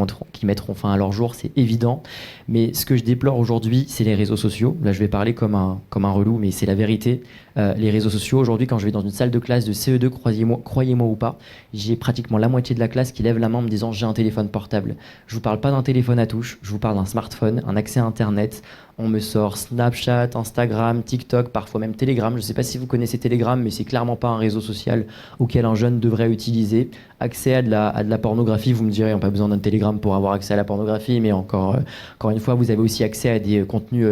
mettront fin à leur jour, c'est évident. Mais ce que je déplore aujourd'hui, c'est les réseaux sociaux. Là, je vais parler comme un relou, mais c'est la vérité. Les réseaux sociaux, aujourd'hui, quand je vais dans une salle de classe de CE2, croyez-moi ou pas, j'ai pratiquement la moitié de la classe qui lève la main en me disant « j'ai un téléphone portable ». Je vous parle pas d'un téléphone à touche, je vous parle d'un smartphone, un accès à Internet. On me sort Snapchat, Instagram, TikTok, parfois même Telegram. Je ne sais pas si vous connaissez Telegram, mais c'est clairement pas un réseau social auquel un jeune devrait utiliser. Accès à de la pornographie, vous me direz, on n'a pas besoin d'un Telegram pour avoir accès à la pornographie, mais encore une fois, vous avez aussi accès à des contenus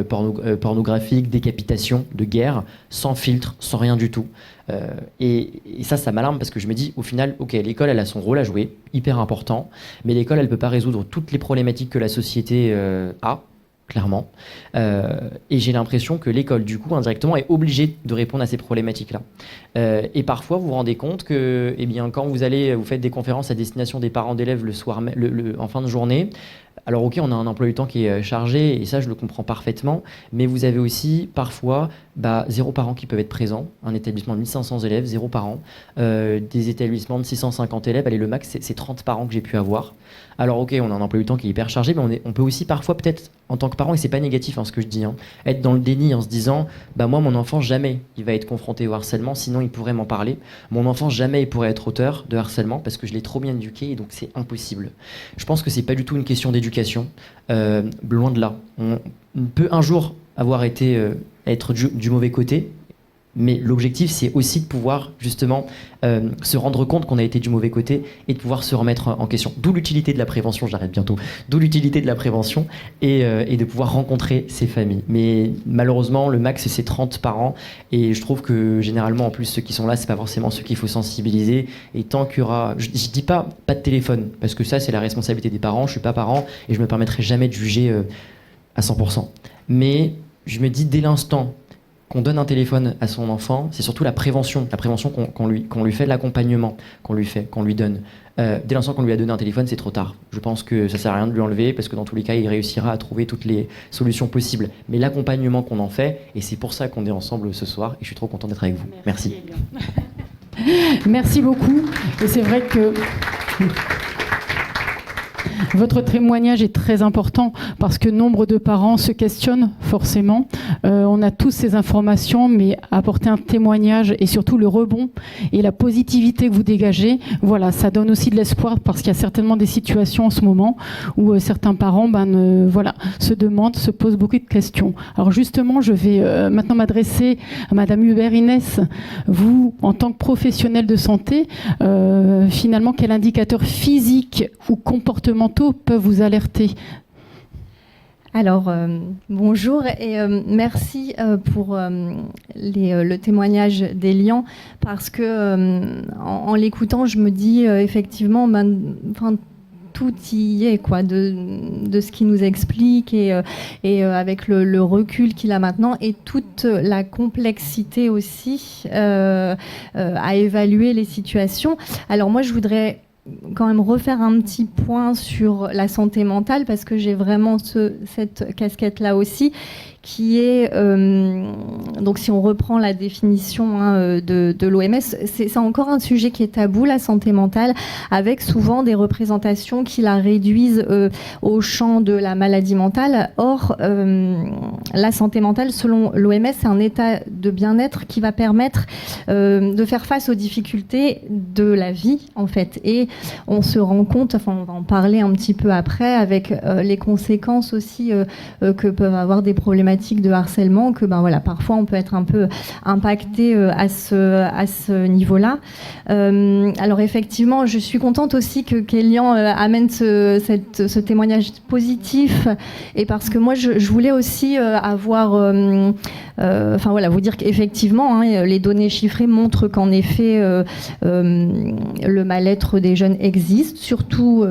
pornographiques, décapitation, de guerre, sans filtre, sans rien du tout. Et ça m'alarme parce que je me dis, au final, ok, l'école, elle a son rôle à jouer, hyper important, mais l'école, elle ne peut pas résoudre toutes les problématiques que la société a. Clairement. Et j'ai l'impression que l'école, du coup, indirectement, est obligée de répondre à ces problématiques-là. Et parfois, vous vous rendez compte que, quand vous faites des conférences à destination des parents d'élèves le soir, en fin de journée, alors ok, on a un emploi du temps qui est chargé, et ça, je le comprends parfaitement, mais vous avez aussi, parfois, 0 parents qui peuvent être présents, un établissement de 1500 élèves, 0 parents, des établissements de 650 élèves, allez, le max, c'est 30 parents que j'ai pu avoir. Alors ok, on a un emploi du temps qui est hyper chargé, mais on peut aussi parfois peut-être, en tant que parent, et c'est pas négatif ce que je dis, être dans le déni en se disant, moi mon enfant jamais il va être confronté au harcèlement, sinon il pourrait m'en parler. Mon enfant jamais il pourrait être auteur de harcèlement parce que je l'ai trop bien éduqué et donc c'est impossible. Je pense que c'est pas du tout une question d'éducation, loin de là. On peut un jour avoir être du mauvais côté. Mais l'objectif, c'est aussi de pouvoir justement se rendre compte qu'on a été du mauvais côté et de pouvoir se remettre en question. D'où l'utilité de la prévention, j'arrête bientôt, d'où l'utilité de la prévention et de pouvoir rencontrer ces familles. Mais malheureusement, le max, c'est 30 par an et je trouve que généralement, en plus, ceux qui sont là, c'est pas forcément ceux qu'il faut sensibiliser. Et tant qu'il y aura... Je dis pas de téléphone, parce que ça, c'est la responsabilité des parents. Je suis pas parent et je me permettrai jamais de juger à 100%. Mais je me dis, dès l'instant qu'on donne un téléphone à son enfant, c'est surtout la prévention qu'on lui fait, l'accompagnement qu'on lui donne. Dès l'instant qu'on lui a donné un téléphone, c'est trop tard. Je pense que ça sert à rien de lui enlever parce que dans tous les cas, il réussira à trouver toutes les solutions possibles. Mais l'accompagnement qu'on en fait, et c'est pour ça qu'on est ensemble ce soir, et je suis trop content d'être avec vous. Merci. Merci beaucoup. Et c'est vrai que... Votre témoignage est très important parce que nombre de parents se questionnent forcément. On a tous ces informations, mais apporter un témoignage et surtout le rebond et la positivité que vous dégagez, voilà, ça donne aussi de l'espoir parce qu'il y a certainement des situations en ce moment où certains parents se demandent, se posent beaucoup de questions. Alors justement, je vais maintenant m'adresser à Madame Hubert-Inès. Vous, en tant que professionnelle de santé, finalement, quel indicateur physique ou comportementaux peuvent vous alerter? Alors, bonjour et merci pour le témoignage d'Elian parce que en l'écoutant, je me dis effectivement, tout y est quoi, de ce qu'il nous explique et avec le recul qu'il a maintenant et toute la complexité aussi à évaluer les situations. Alors moi, je voudrais quand même refaire un petit point sur la santé mentale parce que j'ai vraiment cette casquette-là aussi qui est, donc si on reprend la définition de l'OMS, c'est encore un sujet qui est tabou, la santé mentale, avec souvent des représentations qui la réduisent au champ de la maladie mentale. Or, la santé mentale, selon l'OMS, c'est un état de bien-être qui va permettre de faire face aux difficultés de la vie, en fait. Et on se rend compte, on va en parler un petit peu après, avec les conséquences aussi que peuvent avoir des problématiques de harcèlement, que parfois on peut être un peu impacté à ce niveau-là. Alors effectivement, je suis contente aussi que Kélian amène ce témoignage positif, et parce que moi je voulais aussi avoir vous dire qu'effectivement les données chiffrées montrent qu'en effet le mal-être des jeunes existe, surtout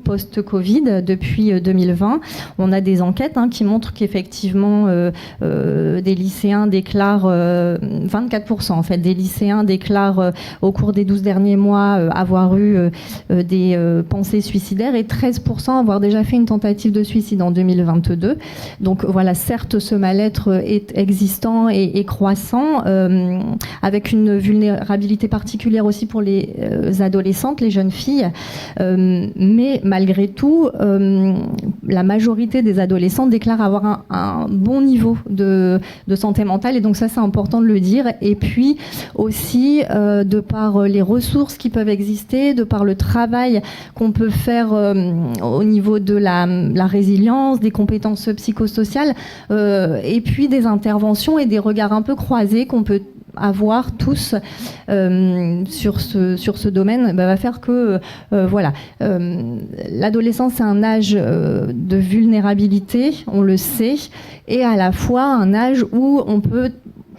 post-Covid depuis 2020. On a des enquêtes qui montrent qu'effectivement effectivement, des lycéens déclarent, 24% en fait, des lycéens déclarent au cours des 12 derniers mois avoir eu des pensées suicidaires et 13% avoir déjà fait une tentative de suicide en 2022. Donc voilà, certes, ce mal-être est existant et croissant, avec une vulnérabilité particulière aussi pour les adolescentes, les jeunes filles. Mais malgré tout, la majorité des adolescents déclarent avoir un bon niveau de santé mentale. Et donc ça, c'est important de le dire. Et puis aussi, de par les ressources qui peuvent exister, de par le travail qu'on peut faire au niveau de la résilience, des compétences psychosociales, et puis des interventions et des regards un peu croisés qu'on peut avoir tous sur ce domaine, va faire que voilà, l'adolescence, c'est un âge de vulnérabilité, on le sait, et à la fois un âge où on peut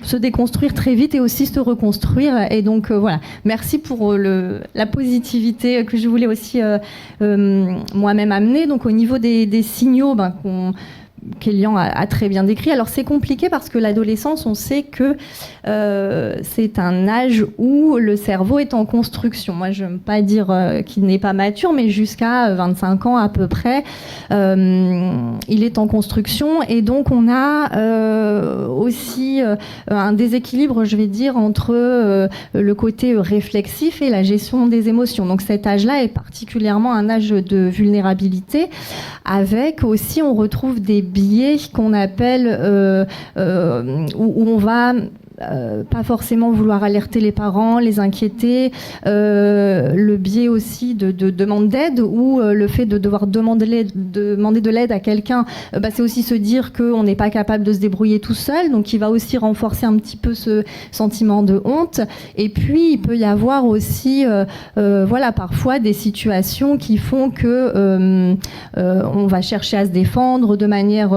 se déconstruire très vite et aussi se reconstruire. Et donc voilà, merci pour la positivité que je voulais aussi moi-même amener. Donc au niveau des signaux qu'Elian a très bien décrit. Alors c'est compliqué parce que l'adolescence, on sait que c'est un âge où le cerveau est en construction. Moi, je n'aime pas dire qu'il n'est pas mature, mais jusqu'à 25 ans à peu près, il est en construction. Et donc on a aussi un déséquilibre, je vais dire, entre le côté réflexif et la gestion des émotions. Donc cet âge-là est particulièrement un âge de vulnérabilité, avec aussi, on retrouve des biais qu'on appelle où on va pas forcément vouloir alerter les parents, les inquiéter, le biais aussi de demande d'aide, ou le fait de devoir demander de l'aide à quelqu'un, c'est aussi se dire qu'on n'est pas capable de se débrouiller tout seul, donc il va aussi renforcer un petit peu ce sentiment de honte. Et puis il peut y avoir aussi voilà, parfois des situations qui font que on va chercher à se défendre de manière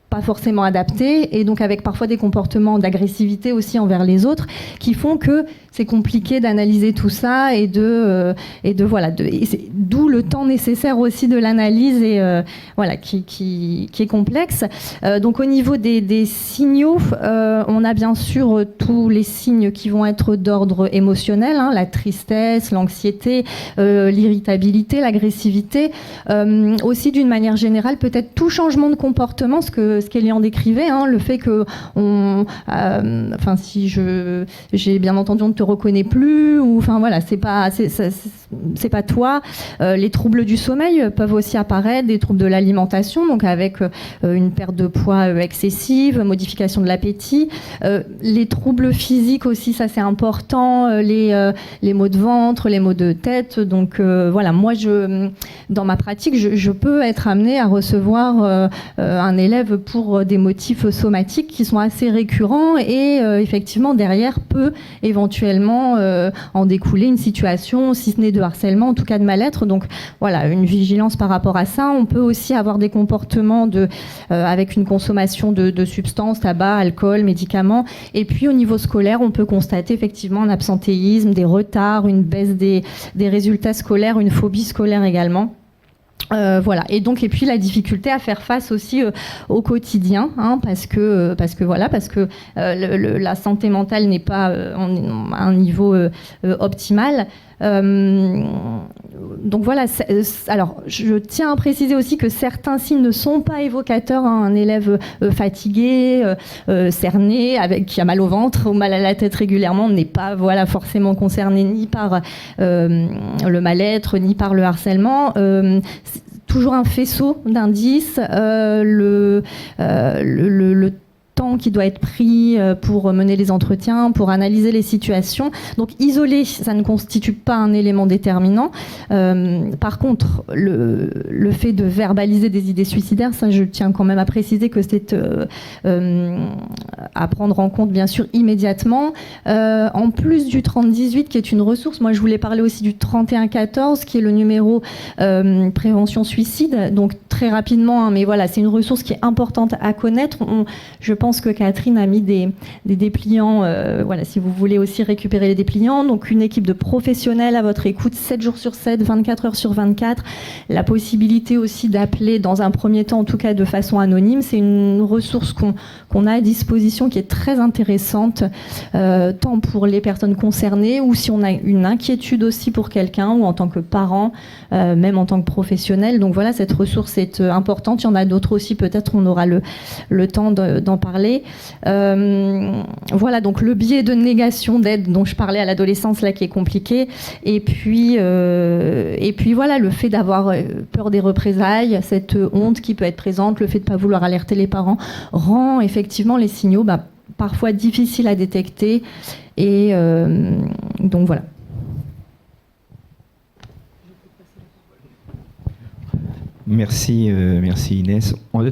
pas forcément adaptés, et donc avec parfois des comportements d'agressivité aussi envers les autres, qui font que c'est compliqué d'analyser tout ça et d'où le temps nécessaire aussi de l'analyse et voilà, qui est complexe. Donc au niveau des signaux, on a bien sûr tous les signes qui vont être d'ordre émotionnel, la tristesse, l'anxiété, l'irritabilité, l'agressivité, aussi d'une manière générale peut-être tout changement de comportement, ce qu'Elian décrivait, le fait que si j'ai bien entendu, on ne te reconnaît plus, ou enfin voilà, c'est pas toi. Les troubles du sommeil peuvent aussi apparaître, des troubles de l'alimentation, donc avec une perte de poids excessive, modification de l'appétit, les troubles physiques aussi, ça c'est important, les maux de ventre, les maux de tête. Donc voilà, moi dans ma pratique, je peux être amenée à recevoir un élève pour des motifs somatiques qui sont assez récurrents, et effectivement derrière peut éventuellement en découler une situation, si ce n'est de harcèlement, en tout cas de mal-être. Donc voilà, une vigilance par rapport à ça. On peut aussi avoir des comportements avec une consommation de substances, tabac, alcool, médicaments. Et puis au niveau scolaire, on peut constater effectivement un absentéisme, des retards, une baisse des résultats scolaires, une phobie scolaire également. Voilà, et puis la difficulté à faire face aussi au quotidien, parce que la santé mentale n'est pas à un niveau optimal. Donc voilà, alors je tiens à préciser aussi que certains signes ne sont pas évocateurs. Un élève fatigué, cerné, qui a mal au ventre ou mal à la tête régulièrement n'est pas forcément concerné ni par le mal-être ni par le harcèlement. Toujours un faisceau d'indices, le temps qui doit être pris pour mener les entretiens, pour analyser les situations. Donc isoler, ça ne constitue pas un élément déterminant. Par contre, le fait de verbaliser des idées suicidaires, ça je tiens quand même à préciser que c'est à prendre en compte bien sûr immédiatement. En plus du 3018 qui est une ressource, moi je voulais parler aussi du 3114 qui est le numéro prévention suicide. Donc très rapidement, mais voilà, c'est une ressource qui est importante à connaître. Je pense pense que Catherine a mis des dépliants, voilà, si vous voulez aussi récupérer les dépliants. Donc une équipe de professionnels à votre écoute, 7 jours sur 7, 24 heures sur 24. La possibilité aussi d'appeler dans un premier temps, en tout cas de façon anonyme. C'est une ressource qu'on a à disposition qui est très intéressante, tant pour les personnes concernées ou si on a une inquiétude aussi pour quelqu'un ou en tant que parent, même en tant que professionnel. Donc voilà, cette ressource est importante. Il y en a d'autres aussi, peut-être on aura le temps d'en parler. Voilà, donc le biais de négation d'aide dont je parlais à l'adolescence là qui est compliqué. Et puis voilà, le fait d'avoir peur des représailles, cette honte qui peut être présente, le fait de ne pas vouloir alerter les parents, rend effectivement les signaux parfois difficiles à détecter. Et donc voilà. Merci Inès. On va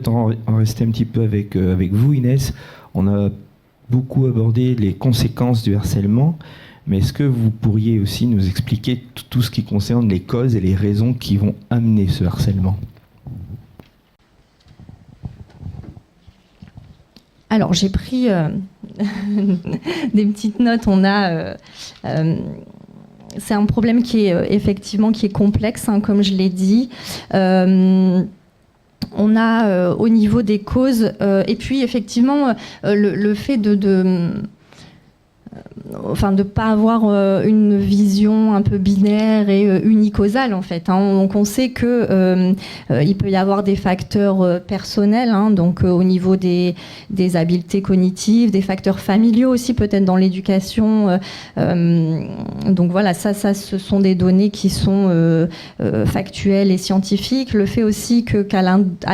en rester un petit peu avec vous, Inès. On a beaucoup abordé les conséquences du harcèlement, mais est-ce que vous pourriez aussi nous expliquer tout ce qui concerne les causes et les raisons qui vont amener ce harcèlement ? Alors j'ai pris des petites notes. C'est un problème qui est effectivement complexe, hein, comme je l'ai dit. On a au niveau des causes, et puis effectivement le fait de pas avoir une vision un peu binaire et unicausale en fait. Hein. Donc on sait que il peut y avoir des facteurs personnels, hein, donc au niveau des habiletés cognitives, des facteurs familiaux aussi peut-être dans l'éducation. Donc voilà, ça ce sont des données qui sont factuelles et scientifiques. Le fait aussi qu'à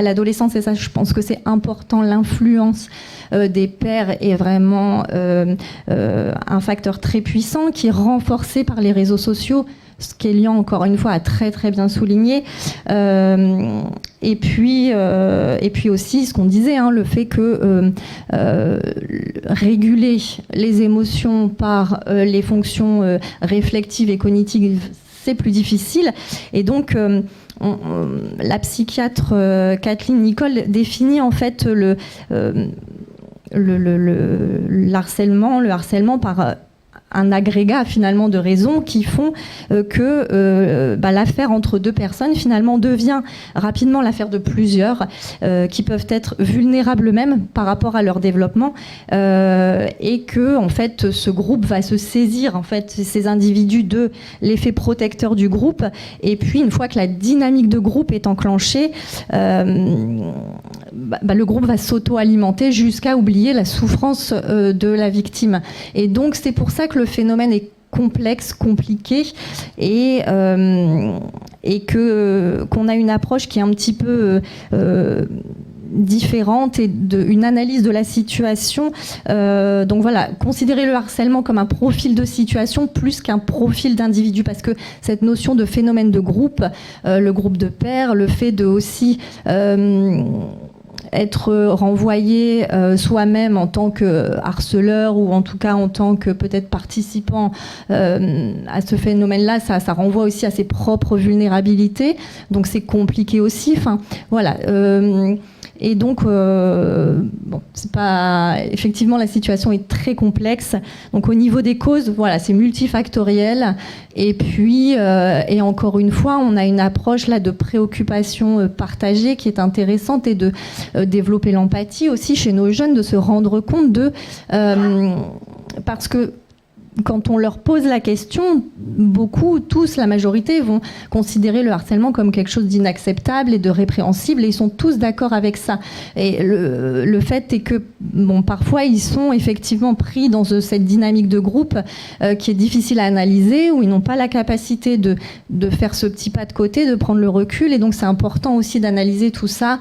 l'adolescence, et ça je pense que c'est important, l'influence des pairs est vraiment un facteur très puissant qui est renforcé par les réseaux sociaux, ce qu'Elian, encore une fois, a très très bien souligné. Et puis aussi, ce qu'on disait, hein, le fait que réguler les émotions par les fonctions réflectives et cognitives, c'est plus difficile. Et donc, la psychiatre Kathleen Nicole définit en fait le harcèlement par un agrégat finalement de raisons qui font que l'affaire entre deux personnes finalement devient rapidement l'affaire de plusieurs qui peuvent être vulnérables même par rapport à leur développement et que en fait ce groupe va se saisir en fait ces individus de l'effet protecteur du groupe et puis une fois que la dynamique de groupe est enclenchée le groupe va s'auto-alimenter jusqu'à oublier la souffrance de la victime et donc c'est pour ça que le phénomène est complexe, compliqué et qu'on a une approche qui est un petit peu différente et une analyse de la situation. Donc voilà, considérer le harcèlement comme un profil de situation plus qu'un profil d'individu parce que cette notion de phénomène de groupe, le groupe de pairs, le fait de aussi être renvoyé soi-même en tant que harceleur ou en tout cas en tant que peut-être participant à ce phénomène-là, ça renvoie aussi à ses propres vulnérabilités. Donc c'est compliqué aussi. Enfin, voilà. Et donc, c'est pas... Effectivement, la situation est très complexe. Donc, au niveau des causes, voilà, c'est multifactoriel. Et puis, et encore une fois, on a une approche là de préoccupation partagée qui est intéressante et de développer l'empathie aussi chez nos jeunes, de se rendre compte de... parce que quand on leur pose la question, beaucoup, tous, la majorité, vont considérer le harcèlement comme quelque chose d'inacceptable et de répréhensible, et ils sont tous d'accord avec ça. Et le fait est que, parfois, ils sont effectivement pris dans cette dynamique de groupe qui est difficile à analyser, où ils n'ont pas la capacité de faire ce petit pas de côté, de prendre le recul, et donc c'est important aussi d'analyser tout ça,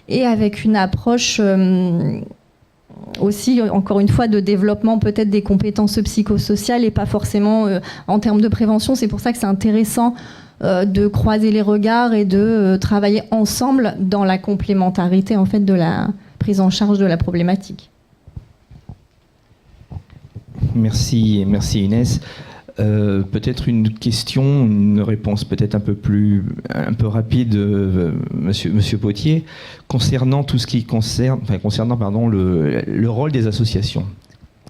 et avec une approche... aussi, encore une fois, de développement peut-être des compétences psychosociales et pas forcément en termes de prévention. C'est pour ça que c'est intéressant de croiser les regards et de travailler ensemble dans la complémentarité en fait, de la prise en charge de la problématique. Merci Inès. Peut-être une question, une réponse peut-être un peu rapide, Monsieur Potier, concernant tout ce qui concernant le rôle des associations.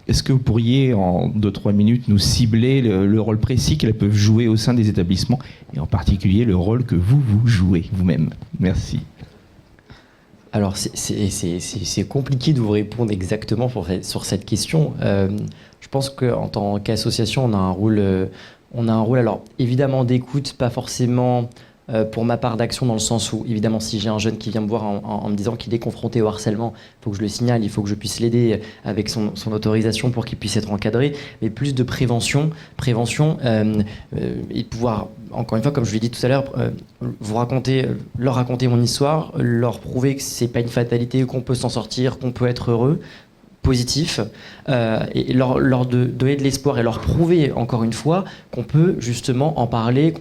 Est-ce que vous pourriez, en 2-3 minutes, nous cibler le rôle précis qu'elles peuvent jouer au sein des établissements, et en particulier le rôle que vous jouez vous-même? Merci. Alors, c'est compliqué de vous répondre exactement sur cette question. Je pense qu'en tant qu'association, on a un rôle, alors évidemment d'écoute, pas forcément pour ma part d'action, dans le sens où, évidemment, si j'ai un jeune qui vient me voir en me disant qu'il est confronté au harcèlement, il faut que je le signale, il faut que je puisse l'aider avec son autorisation pour qu'il puisse être encadré, mais plus de prévention et pouvoir, encore une fois, comme je l'ai dit tout à l'heure, leur raconter mon histoire, leur prouver que c'est pas une fatalité, qu'on peut s'en sortir, qu'on peut être heureux, positif, et leur donner de l'espoir et leur prouver encore une fois qu'on peut justement en parler,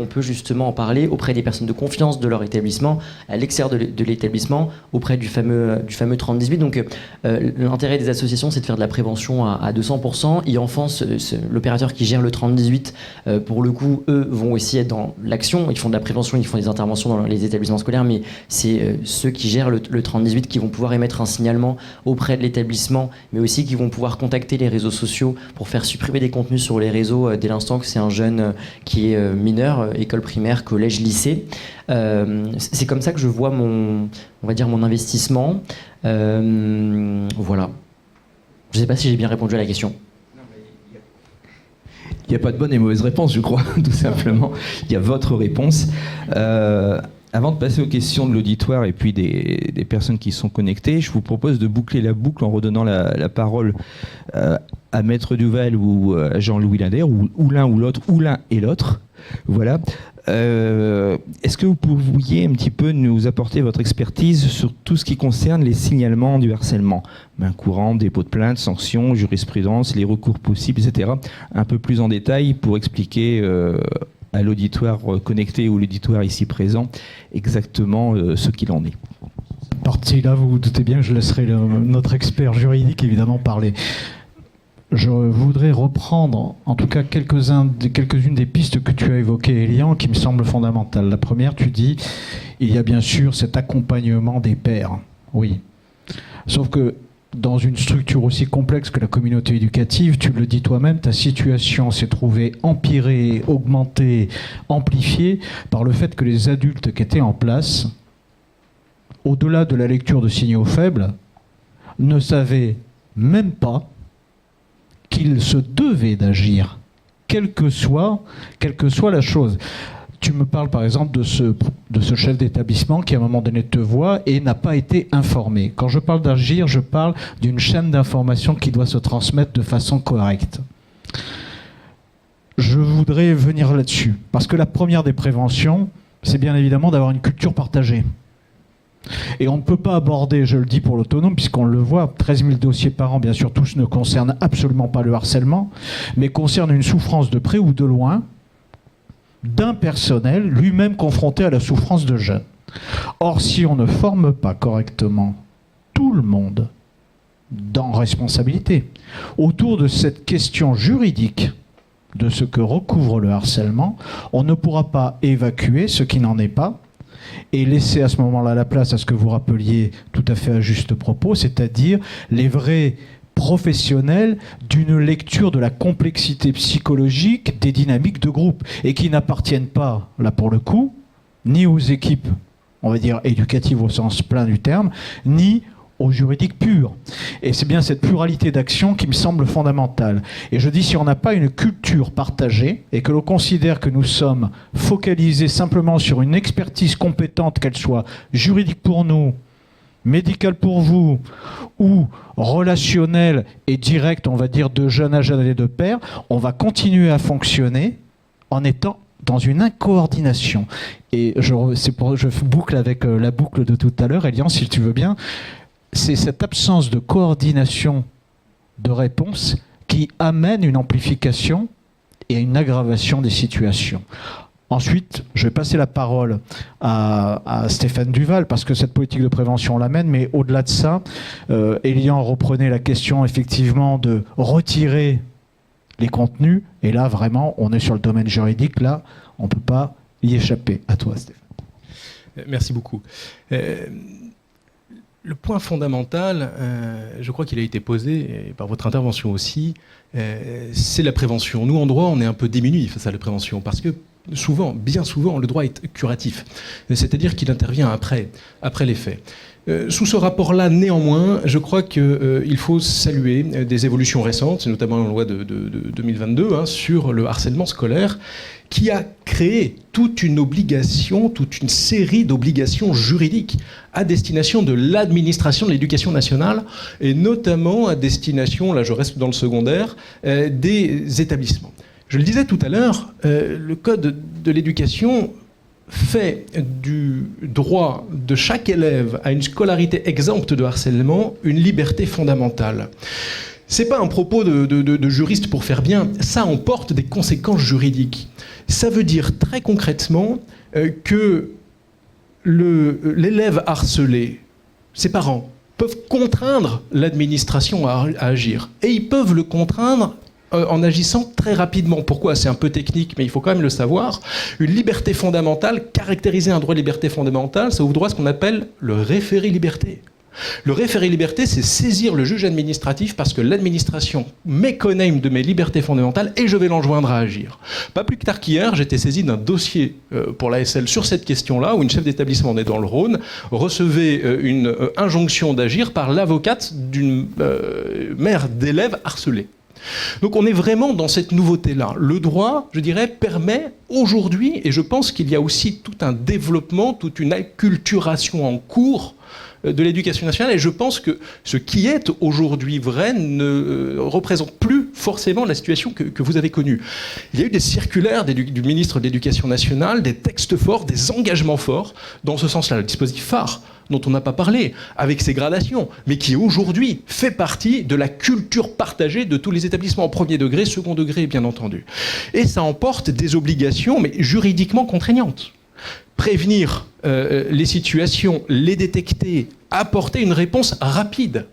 auprès des personnes de confiance de leur établissement, à l'extérieur de l'établissement, auprès du fameux 30-18. Donc l'intérêt des associations, c'est de faire de la prévention à 200%. E-Enfance, l'opérateur qui gère le 30-18, pour le coup, eux vont aussi être dans l'action. Ils font de la prévention, ils font des interventions dans les établissements scolaires, mais c'est ceux qui gèrent le 30-18 qui vont pouvoir émettre un signalement auprès de l'établissement, mais aussi qui vont pouvoir contacter les réseaux sociaux pour faire supprimer des contenus sur les réseaux dès l'instant que c'est un jeune qui est mineur, école primaire, collège, lycée. C'est comme ça que je vois mon investissement. Voilà. Je ne sais pas si j'ai bien répondu à la question. Il n'y a pas de bonne et mauvaise réponse, je crois, tout simplement. Il y a votre réponse. Avant de passer aux questions de l'auditoire et puis des personnes qui sont connectées, je vous propose de boucler la boucle en redonnant la parole à Maître Duval ou à Jean-Louis Linder, ou l'un ou l'autre, ou l'un et l'autre. Voilà. Est-ce que vous pourriez un petit peu nous apporter votre expertise sur tout ce qui concerne les signalements du harcèlement? Main courante, dépôt de plainte, sanctions, jurisprudence, les recours possibles, etc. Un peu plus en détail pour expliquer à l'auditoire connecté ou l'auditoire ici présent exactement ce qu'il en est. Partie-là, vous vous doutez bien que je laisserai notre expert juridique évidemment parler. Je voudrais reprendre en tout cas quelques-unes des pistes que tu as évoquées, Elian, qui me semblent fondamentales. La première, tu dis, il y a bien sûr cet accompagnement des pairs. Oui. Sauf que dans une structure aussi complexe que la communauté éducative, tu le dis toi-même, ta situation s'est trouvée empirée, augmentée, amplifiée par le fait que les adultes qui étaient en place, au-delà de la lecture de signaux faibles, ne savaient même pas qu'ils se devaient d'agir, quelle que soit la chose. Tu me parles par exemple de ce chef d'établissement qui à un moment donné te voit et n'a pas été informé. Quand je parle d'agir, je parle d'une chaîne d'information qui doit se transmettre de façon correcte. Je voudrais venir là-dessus, parce que la première des préventions, c'est bien évidemment d'avoir une culture partagée. Et on ne peut pas aborder, je le dis pour l'autonome, puisqu'on le voit, 13 000 dossiers par an, bien sûr, tous ne concernent absolument pas le harcèlement, mais concernent une souffrance de près ou de loin, d'un personnel lui-même confronté à la souffrance de jeunes. Or, si on ne forme pas correctement tout le monde dans responsabilité autour de cette question juridique de ce que recouvre le harcèlement, on ne pourra pas évacuer ce qui n'en est pas et laisser à ce moment-là la place à ce que vous rappeliez tout à fait à juste propos, c'est-à-dire les vrais professionnels d'une lecture de la complexité psychologique des dynamiques de groupe et qui n'appartiennent pas, là pour le coup, ni aux équipes, on va dire éducatives au sens plein du terme, ni au juridique pur. Et c'est bien cette pluralité d'action qui me semble fondamentale. Et je dis, si on n'a pas une culture partagée et que l'on considère que nous sommes focalisés simplement sur une expertise compétente, qu'elle soit juridique pour nous, médical pour vous, ou relationnel et direct, on va dire, de jeune à jeune et de père, on va continuer à fonctionner en étant dans une incoordination. Et je boucle avec la boucle de tout à l'heure, Elian, si tu veux bien, c'est cette absence de coordination de réponse qui amène une amplification et une aggravation des situations. Ensuite, je vais passer la parole à Stéphane Duval, parce que cette politique de prévention l'amène, mais au-delà de ça, Elian reprenait la question effectivement de retirer les contenus. Et là, vraiment, on est sur le domaine juridique. Là, on ne peut pas y échapper. À toi, Stéphane. Merci beaucoup. Le point fondamental, je crois qu'il a été posé et par votre intervention aussi, c'est la prévention. Nous, en droit, on est un peu démunis face à la prévention parce que souvent, bien souvent, le droit est curatif. C'est-à-dire qu'il intervient après les faits. Sous ce rapport-là, néanmoins, je crois qu'il faut saluer des évolutions récentes, notamment la loi de 2022 sur le harcèlement scolaire, qui a créé toute une obligation, toute une série d'obligations juridiques à destination de l'administration de l'éducation nationale, et notamment à destination, là je reste dans le secondaire, des établissements. Je le disais tout à l'heure, le Code de l'éducation fait du droit de chaque élève à une scolarité exempte de harcèlement une liberté fondamentale. C'est pas un propos de juriste pour faire bien, ça emporte des conséquences juridiques. Ça veut dire très concrètement que l'élève harcelé, ses parents, peuvent contraindre l'administration à agir. Et ils peuvent le contraindre en agissant très rapidement. Pourquoi ? C'est un peu technique, mais il faut quand même le savoir. Une liberté fondamentale, caractériser un droit de liberté fondamentale, ça ouvre droit à ce qu'on appelle le référé-liberté. Le référé-liberté, c'est saisir le juge administratif parce que l'administration méconnaît une de mes libertés fondamentales et je vais l'enjoindre à agir. Pas plus tard qu'hier, j'étais saisi d'un dossier pour l'ASL sur cette question-là, où une chef d'établissement né dans le Rhône recevait une injonction d'agir par l'avocate d'une mère d'élèves harcelés. Donc on est vraiment dans cette nouveauté-là. Le droit, je dirais, permet aujourd'hui, et je pense qu'il y a aussi tout un développement, toute une acculturation en cours de l'éducation nationale, et je pense que ce qui est aujourd'hui vrai ne représente plus forcément la situation que vous avez connue. Il y a eu des circulaires du ministre de l'Éducation nationale, des textes forts, des engagements forts, dans ce sens-là. Le dispositif phare, dont on n'a pas parlé, avec ses gradations, mais qui aujourd'hui fait partie de la culture partagée de tous les établissements, premier degré, second degré, bien entendu. Et ça emporte des obligations, mais juridiquement contraignantes. Prévenir les situations, les détecter, apporter une réponse rapide.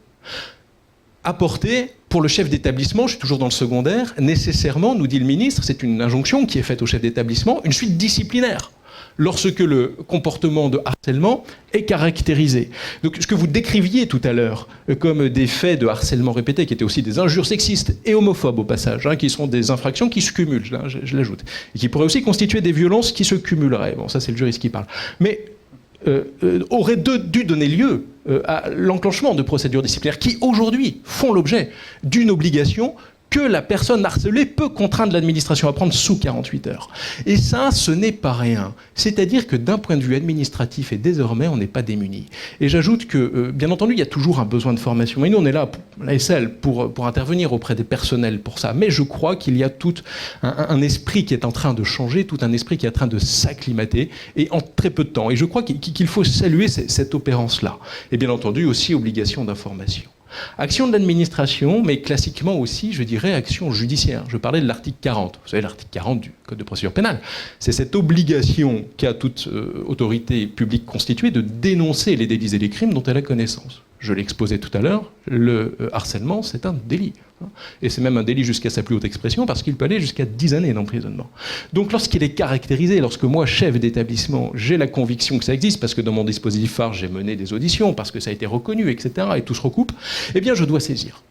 Apporter, pour le chef d'établissement, je suis toujours dans le secondaire, nécessairement, nous dit le ministre, c'est une injonction qui est faite au chef d'établissement, une suite disciplinaire, lorsque le comportement de harcèlement est caractérisé. Donc ce que vous décriviez tout à l'heure comme des faits de harcèlement répétés, qui étaient aussi des injures sexistes et homophobes au passage, qui sont des infractions qui se cumulent, je l'ajoute, et qui pourraient aussi constituer des violences qui se cumuleraient. Bon, ça c'est le juriste qui parle. Mais auraient dû donner lieu à l'enclenchement de procédures disciplinaires qui aujourd'hui font l'objet d'une obligation que la personne harcelée peut contraindre l'administration à prendre sous 48 heures. Et ça, ce n'est pas rien. C'est-à-dire que d'un point de vue administratif, et désormais, on n'est pas démuni. Et j'ajoute que, bien entendu, il y a toujours un besoin de formation. Et nous, on est là, l'ASL, pour intervenir auprès des personnels pour ça. Mais je crois qu'il y a tout un esprit qui est en train de changer, tout un esprit qui est en train de s'acclimater, et en très peu de temps. Et je crois qu'il faut saluer cette opérance-là. Et bien entendu, aussi obligation d'information. Action de l'administration, mais classiquement aussi, je dirais, action judiciaire. Je parlais de l'article 40. Vous savez, l'article 40 du Code de procédure pénale. C'est cette obligation qu'a toute autorité publique constituée de dénoncer les délits et les crimes dont elle a connaissance. Je l'exposais tout à l'heure, le harcèlement, c'est un délit. Et c'est même un délit jusqu'à sa plus haute expression, parce qu'il peut aller jusqu'à 10 années d'emprisonnement. Donc lorsqu'il est caractérisé, lorsque moi, chef d'établissement, j'ai la conviction que ça existe, parce que dans mon dispositif phare, j'ai mené des auditions, parce que ça a été reconnu, etc., et tout se recoupe, eh bien je dois saisir.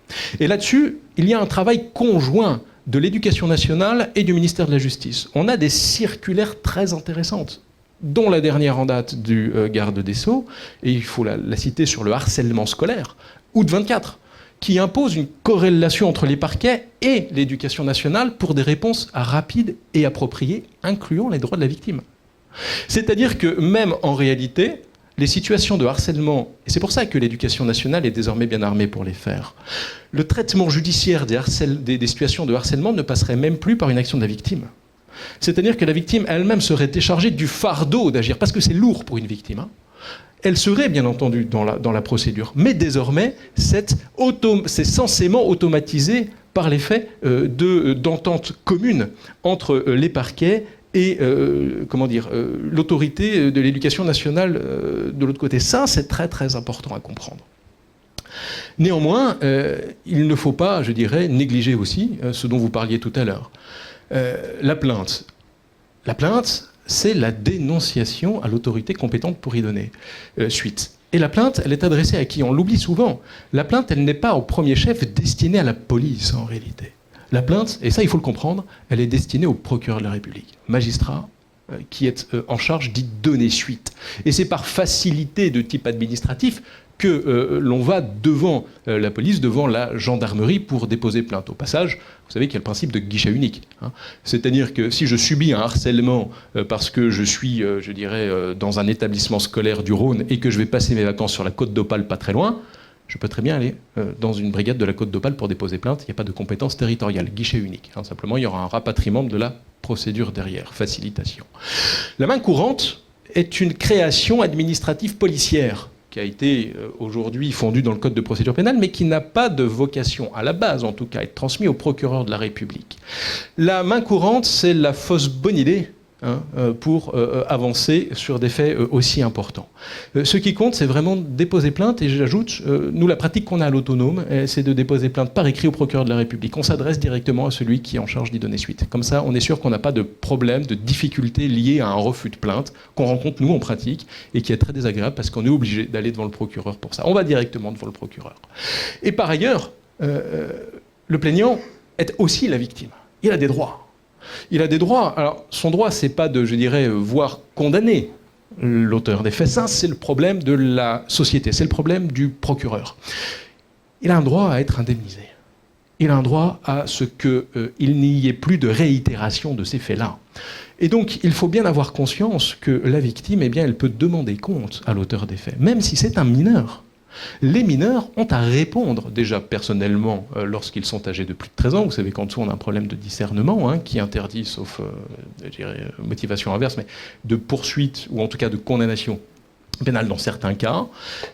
Et là-dessus, il y a un travail conjoint de l'Éducation nationale et du ministère de la Justice. On a des circulaires très intéressantes, dont la dernière en date du garde des Sceaux, et il faut la citer sur le harcèlement scolaire, août 24, qui impose une corrélation entre les parquets et l'éducation nationale pour des réponses rapides et appropriées, incluant les droits de la victime. C'est-à-dire que même en réalité, les situations de harcèlement, et c'est pour ça que l'éducation nationale est désormais bien armée pour les faire, le traitement judiciaire des situations de harcèlement ne passerait même plus par une action de la victime. C'est-à-dire que la victime elle-même serait déchargée du fardeau d'agir, parce que c'est lourd pour une victime. Elle serait bien entendu dans la procédure, mais désormais c'est censément automatisé par l'effet d'entente commune entre les parquets et l'autorité de l'éducation nationale de l'autre côté. Ça, c'est très très important à comprendre. Néanmoins, il ne faut pas, je dirais, négliger aussi ce dont vous parliez tout à l'heure. La plainte. La plainte, c'est la dénonciation à l'autorité compétente pour y donner suite. Et la plainte, elle est adressée à qui? On l'oublie souvent. La plainte, elle n'est pas au premier chef destinée à la police, en réalité. La plainte, et ça il faut le comprendre, elle est destinée au procureur de la République, magistrat, qui est en charge d'y donner suite. Et c'est par facilité de type administratif que l'on va devant la police, devant la gendarmerie pour déposer plainte. Au passage, vous savez qu'il y a le principe de guichet unique. C'est-à-dire que si je subis un harcèlement parce que je suis, je dirais, dans un établissement scolaire du Rhône et que je vais passer mes vacances sur la côte d'Opale pas très loin, je peux très bien aller dans une brigade de la côte d'Opale pour déposer plainte. Il n'y a pas de compétence territoriale, guichet unique. Simplement, il y aura un rapatriement de la procédure derrière, facilitation. La main courante est une création administrative policière qui a été aujourd'hui fondue dans le Code de procédure pénale, mais qui n'a pas de vocation, à la base en tout cas, à être transmise au procureur de la République. La main courante, c'est la fausse bonne idée pour avancer sur des faits aussi importants. Ce qui compte, c'est vraiment déposer plainte, et j'ajoute, nous, la pratique qu'on a à l'autonome, c'est de déposer plainte par écrit au procureur de la République. On s'adresse directement à celui qui est en charge d'y donner suite. Comme ça, on est sûr qu'on n'a pas de problème, de difficulté liée à un refus de plainte qu'on rencontre, nous, en pratique, et qui est très désagréable parce qu'on est obligé d'aller devant le procureur pour ça. On va directement devant le procureur. Et par ailleurs, le plaignant est aussi la victime. Il a des droits. Il a des droits. Alors, son droit, c'est pas de, je dirais, voir condamner l'auteur des faits. Ça, c'est le problème de la société. C'est le problème du procureur. Il a un droit à être indemnisé. Il a un droit à ce qu'il n'y ait plus de réitération de ces faits-là. Et donc, il faut bien avoir conscience que la victime, eh bien, elle peut demander compte à l'auteur des faits, même si c'est un mineur. Les mineurs ont à répondre, déjà personnellement, lorsqu'ils sont âgés de plus de 13 ans. Vous savez qu'en dessous, on a un problème de discernement qui interdit, sauf je dirais, motivation inverse, mais de poursuite, ou en tout cas de condamnation pénale dans certains cas.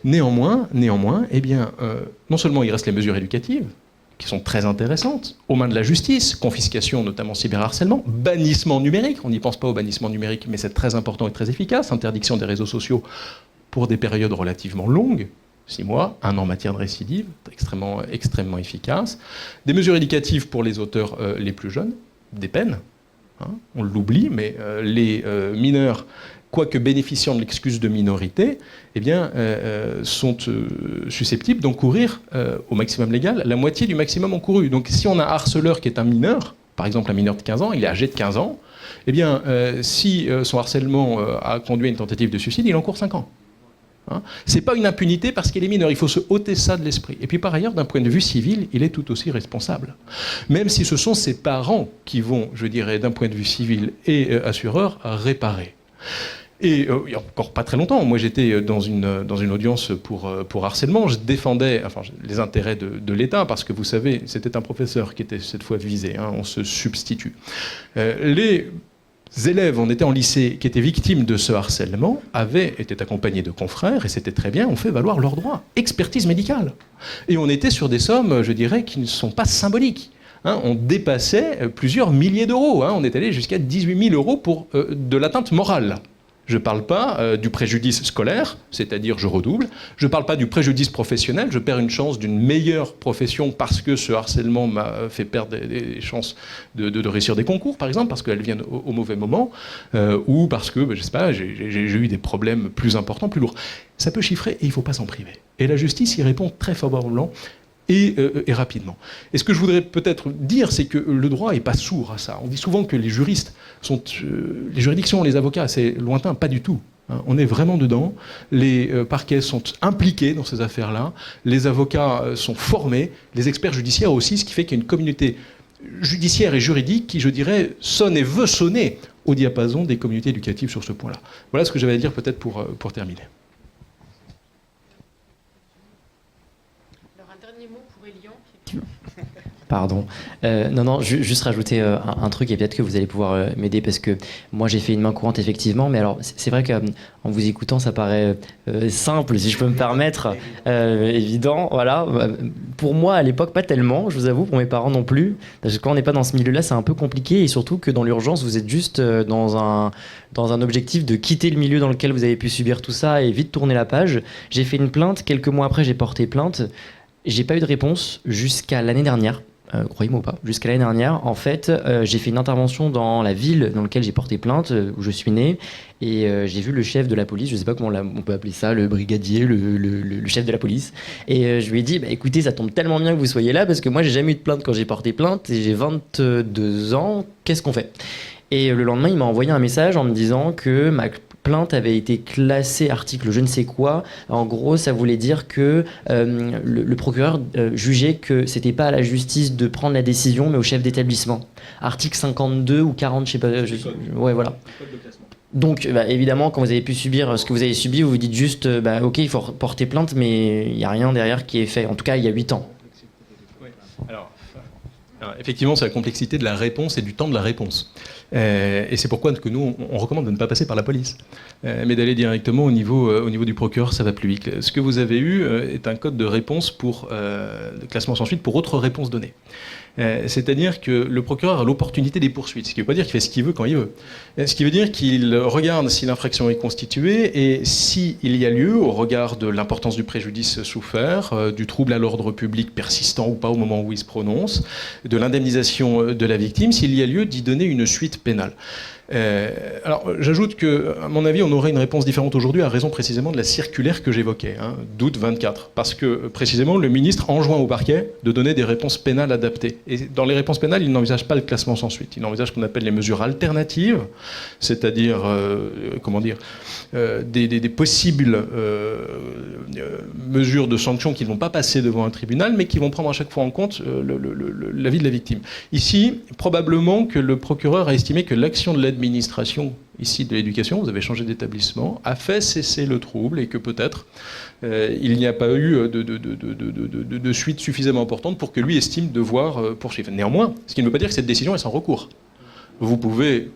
Néanmoins, eh bien, non seulement il reste les mesures éducatives, qui sont très intéressantes, aux mains de la justice, confiscation, notamment cyberharcèlement, bannissement numérique, on n'y pense pas au bannissement numérique, mais c'est très important et très efficace, interdiction des réseaux sociaux pour des périodes relativement longues, 6 mois, 1 an en matière de récidive, extrêmement efficace. Des mesures éducatives pour les auteurs les plus jeunes, des peines, on l'oublie, mais les mineurs, quoique bénéficiant de l'excuse de minorité, eh bien, sont susceptibles d'encourir au maximum légal la moitié du maximum encouru. Donc si on a un harceleur qui est un mineur, par exemple un mineur de 15 ans, il est âgé de 15 ans, eh bien, si son harcèlement a conduit à une tentative de suicide, il encourt 5 ans. C'est pas une impunité parce qu'il est mineur, il faut se ôter ça de l'esprit. Et puis par ailleurs, d'un point de vue civil, il est tout aussi responsable. Même si ce sont ses parents qui vont, je dirais, d'un point de vue civil et assureur, réparer. Et il n'y a encore pas très longtemps, moi j'étais dans une audience pour harcèlement, je défendais les intérêts de l'État, parce que vous savez, c'était un professeur qui était cette fois visé, on se substitue. Les élèves, on était en lycée, qui étaient victimes de ce harcèlement, étaient accompagnés de confrères, et c'était très bien, on fait valoir leurs droits. Expertise médicale. Et on était sur des sommes, je dirais, qui ne sont pas symboliques. On dépassait plusieurs milliers d'euros. On est allé jusqu'à 18 000 euros pour de l'atteinte morale. Je ne parle pas du préjudice scolaire, c'est-à-dire je redouble. Je ne parle pas du préjudice professionnel, je perds une chance d'une meilleure profession parce que ce harcèlement m'a fait perdre des chances de réussir des concours, par exemple, parce qu'elles viennent au mauvais moment, ou parce que, je sais pas, j'ai eu des problèmes plus importants, plus lourds. Ça peut chiffrer et il ne faut pas s'en priver. Et la justice y répond très favorablement. Et rapidement. Et ce que je voudrais peut-être dire, c'est que le droit n'est pas sourd à ça. On dit souvent que les juristes sont... les juridictions, les avocats, c'est lointain, pas du tout. On est vraiment dedans. Les parquets sont impliqués dans ces affaires-là. Les avocats sont formés. Les experts judiciaires aussi, ce qui fait qu'il y a une communauté judiciaire et juridique qui, je dirais, sonne et veut sonner au diapason des communautés éducatives sur ce point-là. Voilà ce que j'avais à dire peut-être pour terminer. Pardon. Non, juste rajouter un truc, et peut-être que vous allez pouvoir m'aider, parce que moi j'ai fait une main courante effectivement, mais alors c'est vrai qu'en vous écoutant ça paraît simple, si je peux me permettre, évident, voilà. Pour moi à l'époque pas tellement, je vous avoue, pour mes parents non plus, parce que quand on n'est pas dans ce milieu-là c'est un peu compliqué, et surtout que dans l'urgence vous êtes juste dans un objectif de quitter le milieu dans lequel vous avez pu subir tout ça et vite tourner la page. J'ai fait une plainte, quelques mois après j'ai porté plainte. J'ai pas eu de réponse jusqu'à l'année dernière. Croyez-moi ou pas, jusqu'à l'année dernière, en fait, j'ai fait une intervention dans la ville dans laquelle j'ai porté plainte, où je suis né, et j'ai vu le chef de la police, je sais pas comment on peut appeler ça, le brigadier, le chef de la police, et je lui ai dit, bah, écoutez, ça tombe tellement bien que vous soyez là, parce que moi j'ai jamais eu de plainte quand j'ai porté plainte, et j'ai 22 ans, qu'est-ce qu'on fait? Et le lendemain, il m'a envoyé un message en me disant que ma plainte avait été classée article je ne sais quoi. En gros, ça voulait dire que le procureur jugeait que c'était pas à la justice de prendre la décision, mais au chef d'établissement. Article 52 ou 40, je sais pas. Ouais, voilà. Donc, bah, évidemment, quand vous avez pu subir ce que vous avez subi, vous vous dites juste, bah, ok, il faut porter plainte, mais il n'y a rien derrière qui est fait. En tout cas, il y a 8 ans. Alors, effectivement, c'est la complexité de la réponse et du temps de la réponse. Et c'est pourquoi que nous, on recommande de ne pas passer par la police, mais d'aller directement au niveau du procureur, ça va plus vite. Ce que vous avez eu est un code de réponse pour de classement sans suite pour autre réponse donnée. C'est-à-dire que le procureur a l'opportunité des poursuites, ce qui ne veut pas dire qu'il fait ce qu'il veut quand il veut. Ce qui veut dire qu'il regarde si l'infraction est constituée et s'il y a lieu, au regard de l'importance du préjudice souffert, du trouble à l'ordre public persistant ou pas au moment où il se prononce, de l'indemnisation de la victime, s'il y a lieu d'y donner une suite pénale. Alors, j'ajoute que, à mon avis, on aurait une réponse différente aujourd'hui à raison précisément de la circulaire que j'évoquais, d'août 24, parce que précisément le ministre enjoint au parquet de donner des réponses pénales adaptées. Et dans les réponses pénales, il n'envisage pas le classement sans suite. Il envisage ce qu'on appelle les mesures alternatives, c'est-à-dire, des possibles mesures de sanctions qui ne vont pas passer devant un tribunal, mais qui vont prendre à chaque fois en compte l'avis de la victime. Ici, probablement que le procureur a estimé que l'action de l'administration, ici de l'éducation, vous avez changé d'établissement, a fait cesser le trouble et que peut-être il n'y a pas eu de suite suffisamment importante pour que lui estime devoir poursuivre. Néanmoins, ce qui ne veut pas dire que cette décision est sans recours. Vous pouvez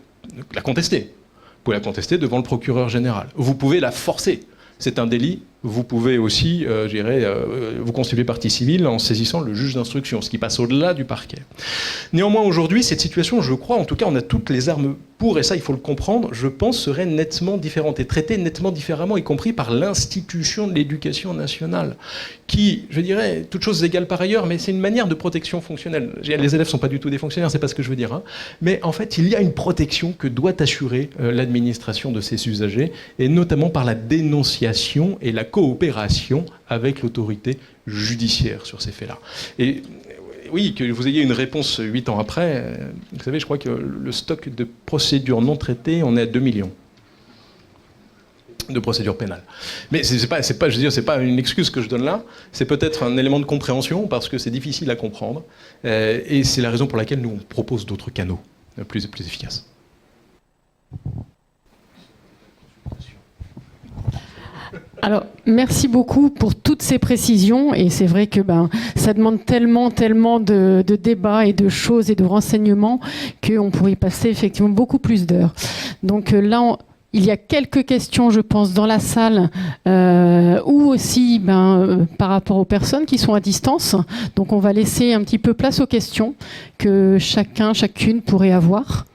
la contester. Vous pouvez la contester devant le procureur général. Vous pouvez la forcer. C'est un délit. Vous pouvez aussi, vous constituer partie civile en saisissant le juge d'instruction, ce qui passe au-delà du parquet. Néanmoins, aujourd'hui, cette situation, je crois, en tout cas, on a toutes les armes pour, et ça, il faut le comprendre, je pense, serait nettement différente et traitée nettement différemment, y compris par l'institution de l'éducation nationale, qui, je dirais, toutes choses égales par ailleurs, mais c'est une manière de protection fonctionnelle. Les élèves ne sont pas du tout des fonctionnaires, c'est pas ce que je veux dire, mais en fait, il y a une protection que doit assurer l'administration de ses usagers, et notamment par la dénonciation et la coopération avec l'autorité judiciaire sur ces faits-là. Et oui, que vous ayez une réponse 8 ans après, vous savez, je crois que le stock de procédures non traitées, on est à 2 millions de procédures pénales. Mais c'est pas une excuse que je donne là, c'est peut-être un élément de compréhension, parce que c'est difficile à comprendre, et c'est la raison pour laquelle nous, on propose d'autres canaux plus efficaces. Alors, merci beaucoup pour toutes ces précisions. Et c'est vrai que ça demande tellement de débats et de choses et de renseignements qu'on pourrait y passer effectivement beaucoup plus d'heures. Donc là, il y a quelques questions, je pense, dans la salle, ou aussi par rapport aux personnes qui sont à distance. Donc on va laisser un petit peu place aux questions que chacune pourrait avoir.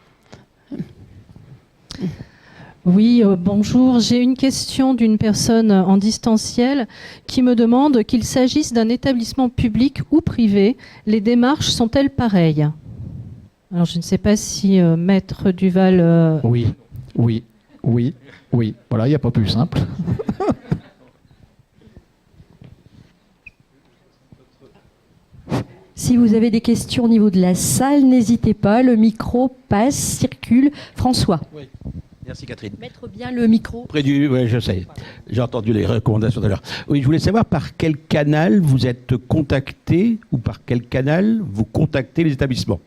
Oui, bonjour. J'ai une question d'une personne en distanciel qui me demande qu'il s'agisse d'un établissement public ou privé, les démarches sont-elles pareilles? Alors, je ne sais pas si Maître Duval... Oui. Voilà, il n'y a pas plus simple. Si vous avez des questions au niveau de la salle, n'hésitez pas, le micro passe, circule. François. Oui. Merci Catherine. Mettre bien le micro. Oui, je sais. J'ai entendu les recommandations tout à l'heure. Oui, je voulais savoir par quel canal vous êtes contacté ou par quel canal vous contactez les établissements,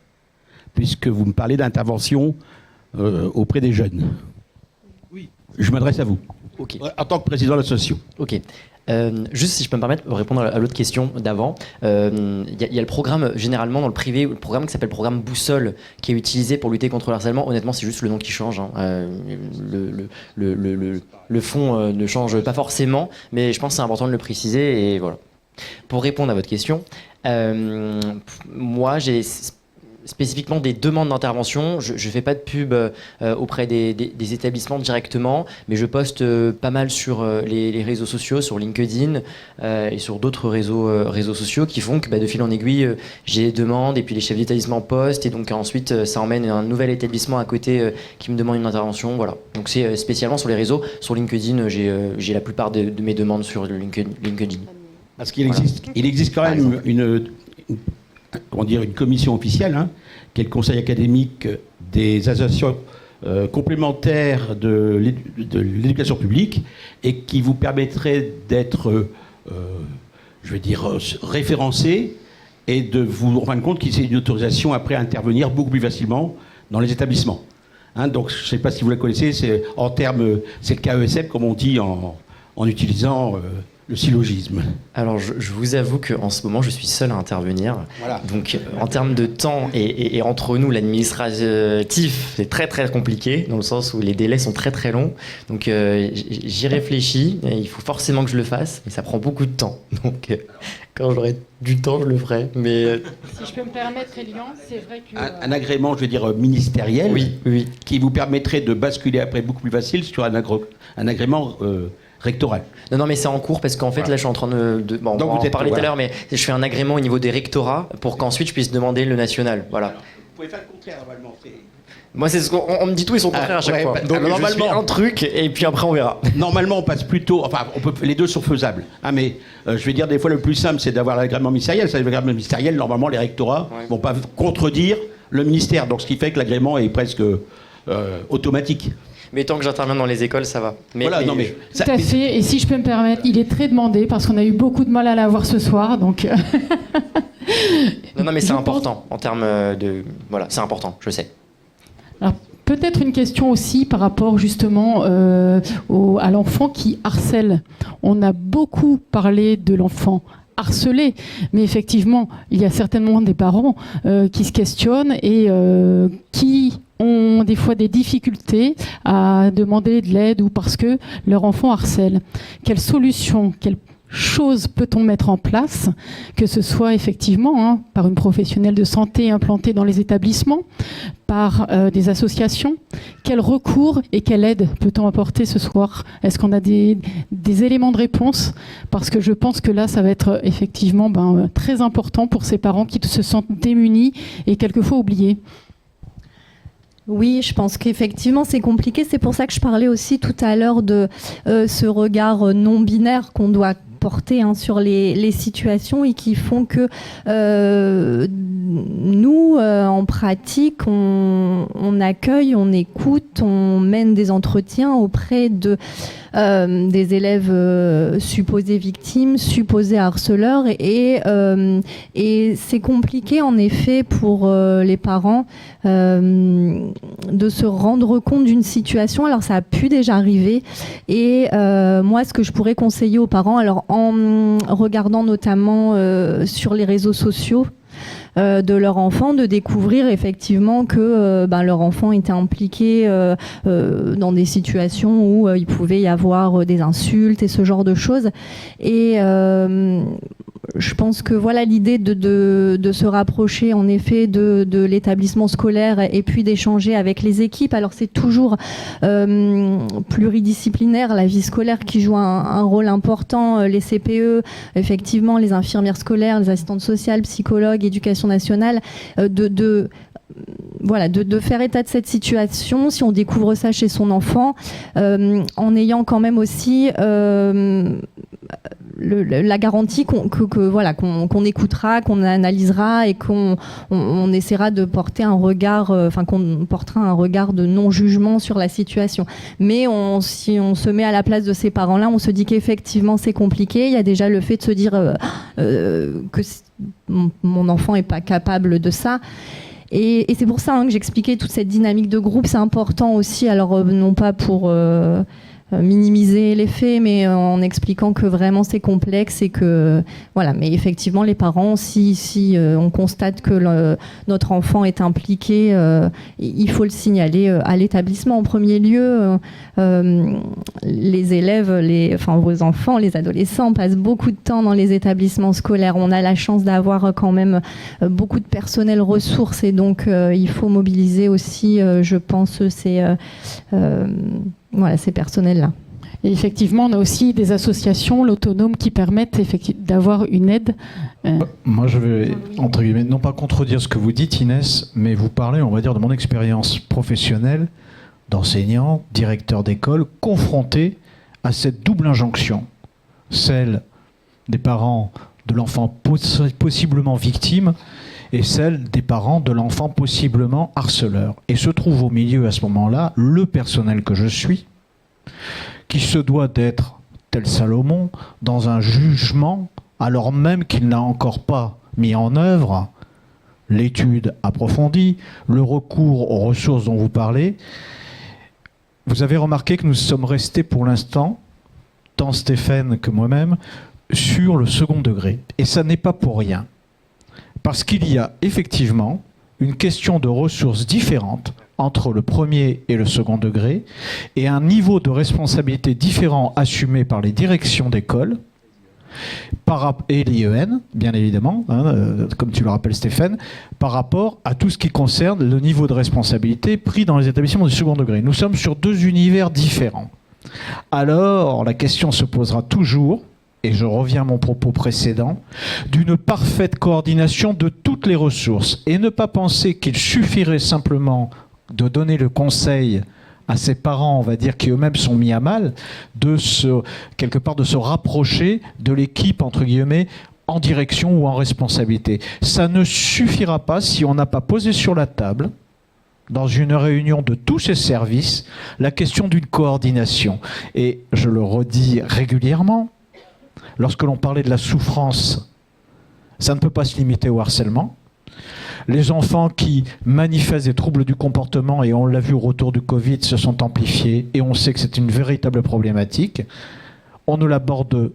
puisque vous me parlez d'intervention auprès des jeunes. Oui. Je m'adresse à vous. Ok. En tant que président de l'association. Ok. Juste si je peux me permettre de répondre à l'autre question d'avant, y a le programme généralement dans le privé, le programme qui s'appelle le programme Boussole, qui est utilisé pour lutter contre le harcèlement. Honnêtement, c'est juste le nom qui change. Le fond ne change pas forcément, mais je pense que c'est important de le préciser. Et voilà. Pour répondre à votre question, moi spécifiquement des demandes d'intervention. Je ne fais pas de pub auprès des établissements directement, mais je poste pas mal sur les réseaux sociaux, sur LinkedIn et sur d'autres réseaux sociaux qui font que de fil en aiguille, j'ai des demandes et puis les chefs d'établissement postent et donc ensuite ça emmène un nouvel établissement à côté qui me demande une intervention. Voilà. Donc c'est spécialement sur les réseaux. Sur LinkedIn, j'ai la plupart de mes demandes sur LinkedIn. Parce qu'il existe quand même une commission officielle, qui est le conseil académique des associations complémentaires de l'éducation publique et qui vous permettrait d'être, référencé et de vous rendre compte qu'il y a une autorisation après à intervenir beaucoup plus facilement dans les établissements. Donc je ne sais pas si vous la connaissez, c'est le KESM comme on dit en utilisant le syllogisme. Alors, je vous avoue qu'en ce moment, je suis seul à intervenir. Voilà. Donc, en termes de temps et entre nous, l'administratif, c'est très, très compliqué, dans le sens où les délais sont très, très longs. Donc, j'y réfléchis. Et il faut forcément que je le fasse, mais ça prend beaucoup de temps. Donc, quand j'aurai du temps, je le ferai. Mais si je peux me permettre, Elian, c'est vrai que... Un agrément, ministériel, oui. Qui vous permettrait de basculer après beaucoup plus facile sur un agrément... rectoral. Non, mais c'est en cours parce qu'en fait, là, je suis en train de on va en parler tout à l'heure, mais je fais un agrément au niveau des rectorats pour qu'ensuite je puisse demander le national. Voilà. Alors, vous pouvez faire le contraire normalement. Moi, c'est ce qu'on me dit tout, ils sont contraires à chaque fois. Donc, normalement, je fais un truc et puis après, on verra. Normalement, on passe plutôt. Enfin, les deux sont faisables. Mais je vais dire, des fois, le plus simple, c'est d'avoir l'agrément ministériel. L'agrément ministériel, normalement, les rectorats vont pas contredire le ministère. Donc, ce qui fait que l'agrément est presque automatique. Mais tant que j'interviens dans les écoles, ça va. Tout à fait. Et si je peux me permettre, il est très demandé parce qu'on a eu beaucoup de mal à l'avoir ce soir. Donc non, mais c'est important en termes de... Voilà, c'est important, je sais. Alors, peut-être une question aussi par rapport justement à l'enfant qui harcèle. On a beaucoup parlé de l'enfant harcelé, mais effectivement, il y a certainement des parents qui se questionnent et qui ont des fois des difficultés à demander de l'aide ou parce que leur enfant harcèle. Quelle solution, quelle chose peut-on mettre en place, que ce soit effectivement par une professionnelle de santé implantée dans les établissements, par des associations? Quel recours et quelle aide peut-on apporter ce soir? Est-ce qu'on a des éléments de réponse? Parce que je pense que là, ça va être effectivement très important pour ces parents qui se sentent démunis et quelquefois oubliés. Oui, je pense qu'effectivement c'est compliqué. C'est pour ça que je parlais aussi tout à l'heure de ce regard non binaire qu'on doit porter sur les situations et qui font que nous, en pratique, on accueille, on écoute, on mène des entretiens auprès des élèves supposés victimes, supposés harceleurs et c'est compliqué en effet pour les parents de se rendre compte d'une situation. Alors ça a pu déjà arriver et moi ce que je pourrais conseiller aux parents, alors en regardant notamment sur les réseaux sociaux de leur enfant, de découvrir effectivement que leur enfant était impliqué dans des situations où il pouvait y avoir des insultes et ce genre de choses. Et je pense que voilà l'idée de se rapprocher en effet de l'établissement scolaire et puis d'échanger avec les équipes. Alors c'est toujours pluridisciplinaire, la vie scolaire qui joue un rôle important, les CPE, effectivement les infirmières scolaires, les assistantes sociales, psychologues, éducation nationale, de faire état de cette situation, si on découvre ça chez son enfant, en ayant quand même aussi la garantie qu'on écoutera, qu'on analysera et qu'on essaiera de porter un regard, qu'on portera un regard de non-jugement sur la situation. Mais si on se met à la place de ces parents-là, on se dit qu'effectivement c'est compliqué. Il y a déjà le fait de se dire que mon enfant n'est pas capable de ça. Et c'est pour ça que j'expliquais toute cette dynamique de groupe. C'est important aussi, alors non pas pour minimiser les faits, mais en expliquant que vraiment c'est complexe et que voilà. Mais effectivement, les parents, si on constate que notre enfant est impliqué, il faut le signaler à l'établissement en premier lieu. Les élèves, vos enfants, les adolescents passent beaucoup de temps dans les établissements scolaires. On a la chance d'avoir quand même beaucoup de personnel ressources et donc il faut mobiliser aussi, je pense, ces personnels-là. Et effectivement, on a aussi des associations, l'autonome, qui permettent d'avoir une aide. Moi, je vais, entre guillemets, non pas contredire ce que vous dites, Inès, mais vous parler, on va dire, de mon expérience professionnelle d'enseignant, directeur d'école, confronté à cette double injonction, celle des parents de l'enfant possiblement victime et celle des parents de l'enfant possiblement harceleur. Et se trouve au milieu à ce moment-là le personnel que je suis, qui se doit d'être, tel Salomon, dans un jugement alors même qu'il n'a encore pas mis en œuvre l'étude approfondie, le recours aux ressources dont vous parlez. Vous avez remarqué que nous sommes restés pour l'instant, tant Stéphane que moi-même, sur le second degré. Et ça n'est pas pour rien. Parce qu'il y a effectivement une question de ressources différentes entre le premier et le second degré, et un niveau de responsabilité différent assumé par les directions d'école, et l'IEN, bien évidemment, comme tu le rappelles Stéphane, par rapport à tout ce qui concerne le niveau de responsabilité pris dans les établissements du second degré. Nous sommes sur deux univers différents. Alors, la question se posera toujours, et je reviens à mon propos précédent, d'une parfaite coordination de toutes les ressources, et ne pas penser qu'il suffirait simplement de donner le conseil à ses parents, on va dire, qui eux-mêmes sont mis à mal, quelque part de se rapprocher de l'équipe, entre guillemets, en direction ou en responsabilité. Ça ne suffira pas si on n'a pas posé sur la table, dans une réunion de tous ces services, la question d'une coordination. Et je le redis régulièrement, lorsque l'on parlait de la souffrance, ça ne peut pas se limiter au harcèlement. Les enfants qui manifestent des troubles du comportement, et on l'a vu au retour du Covid, se sont amplifiés, et on sait que c'est une véritable problématique. On ne l'aborde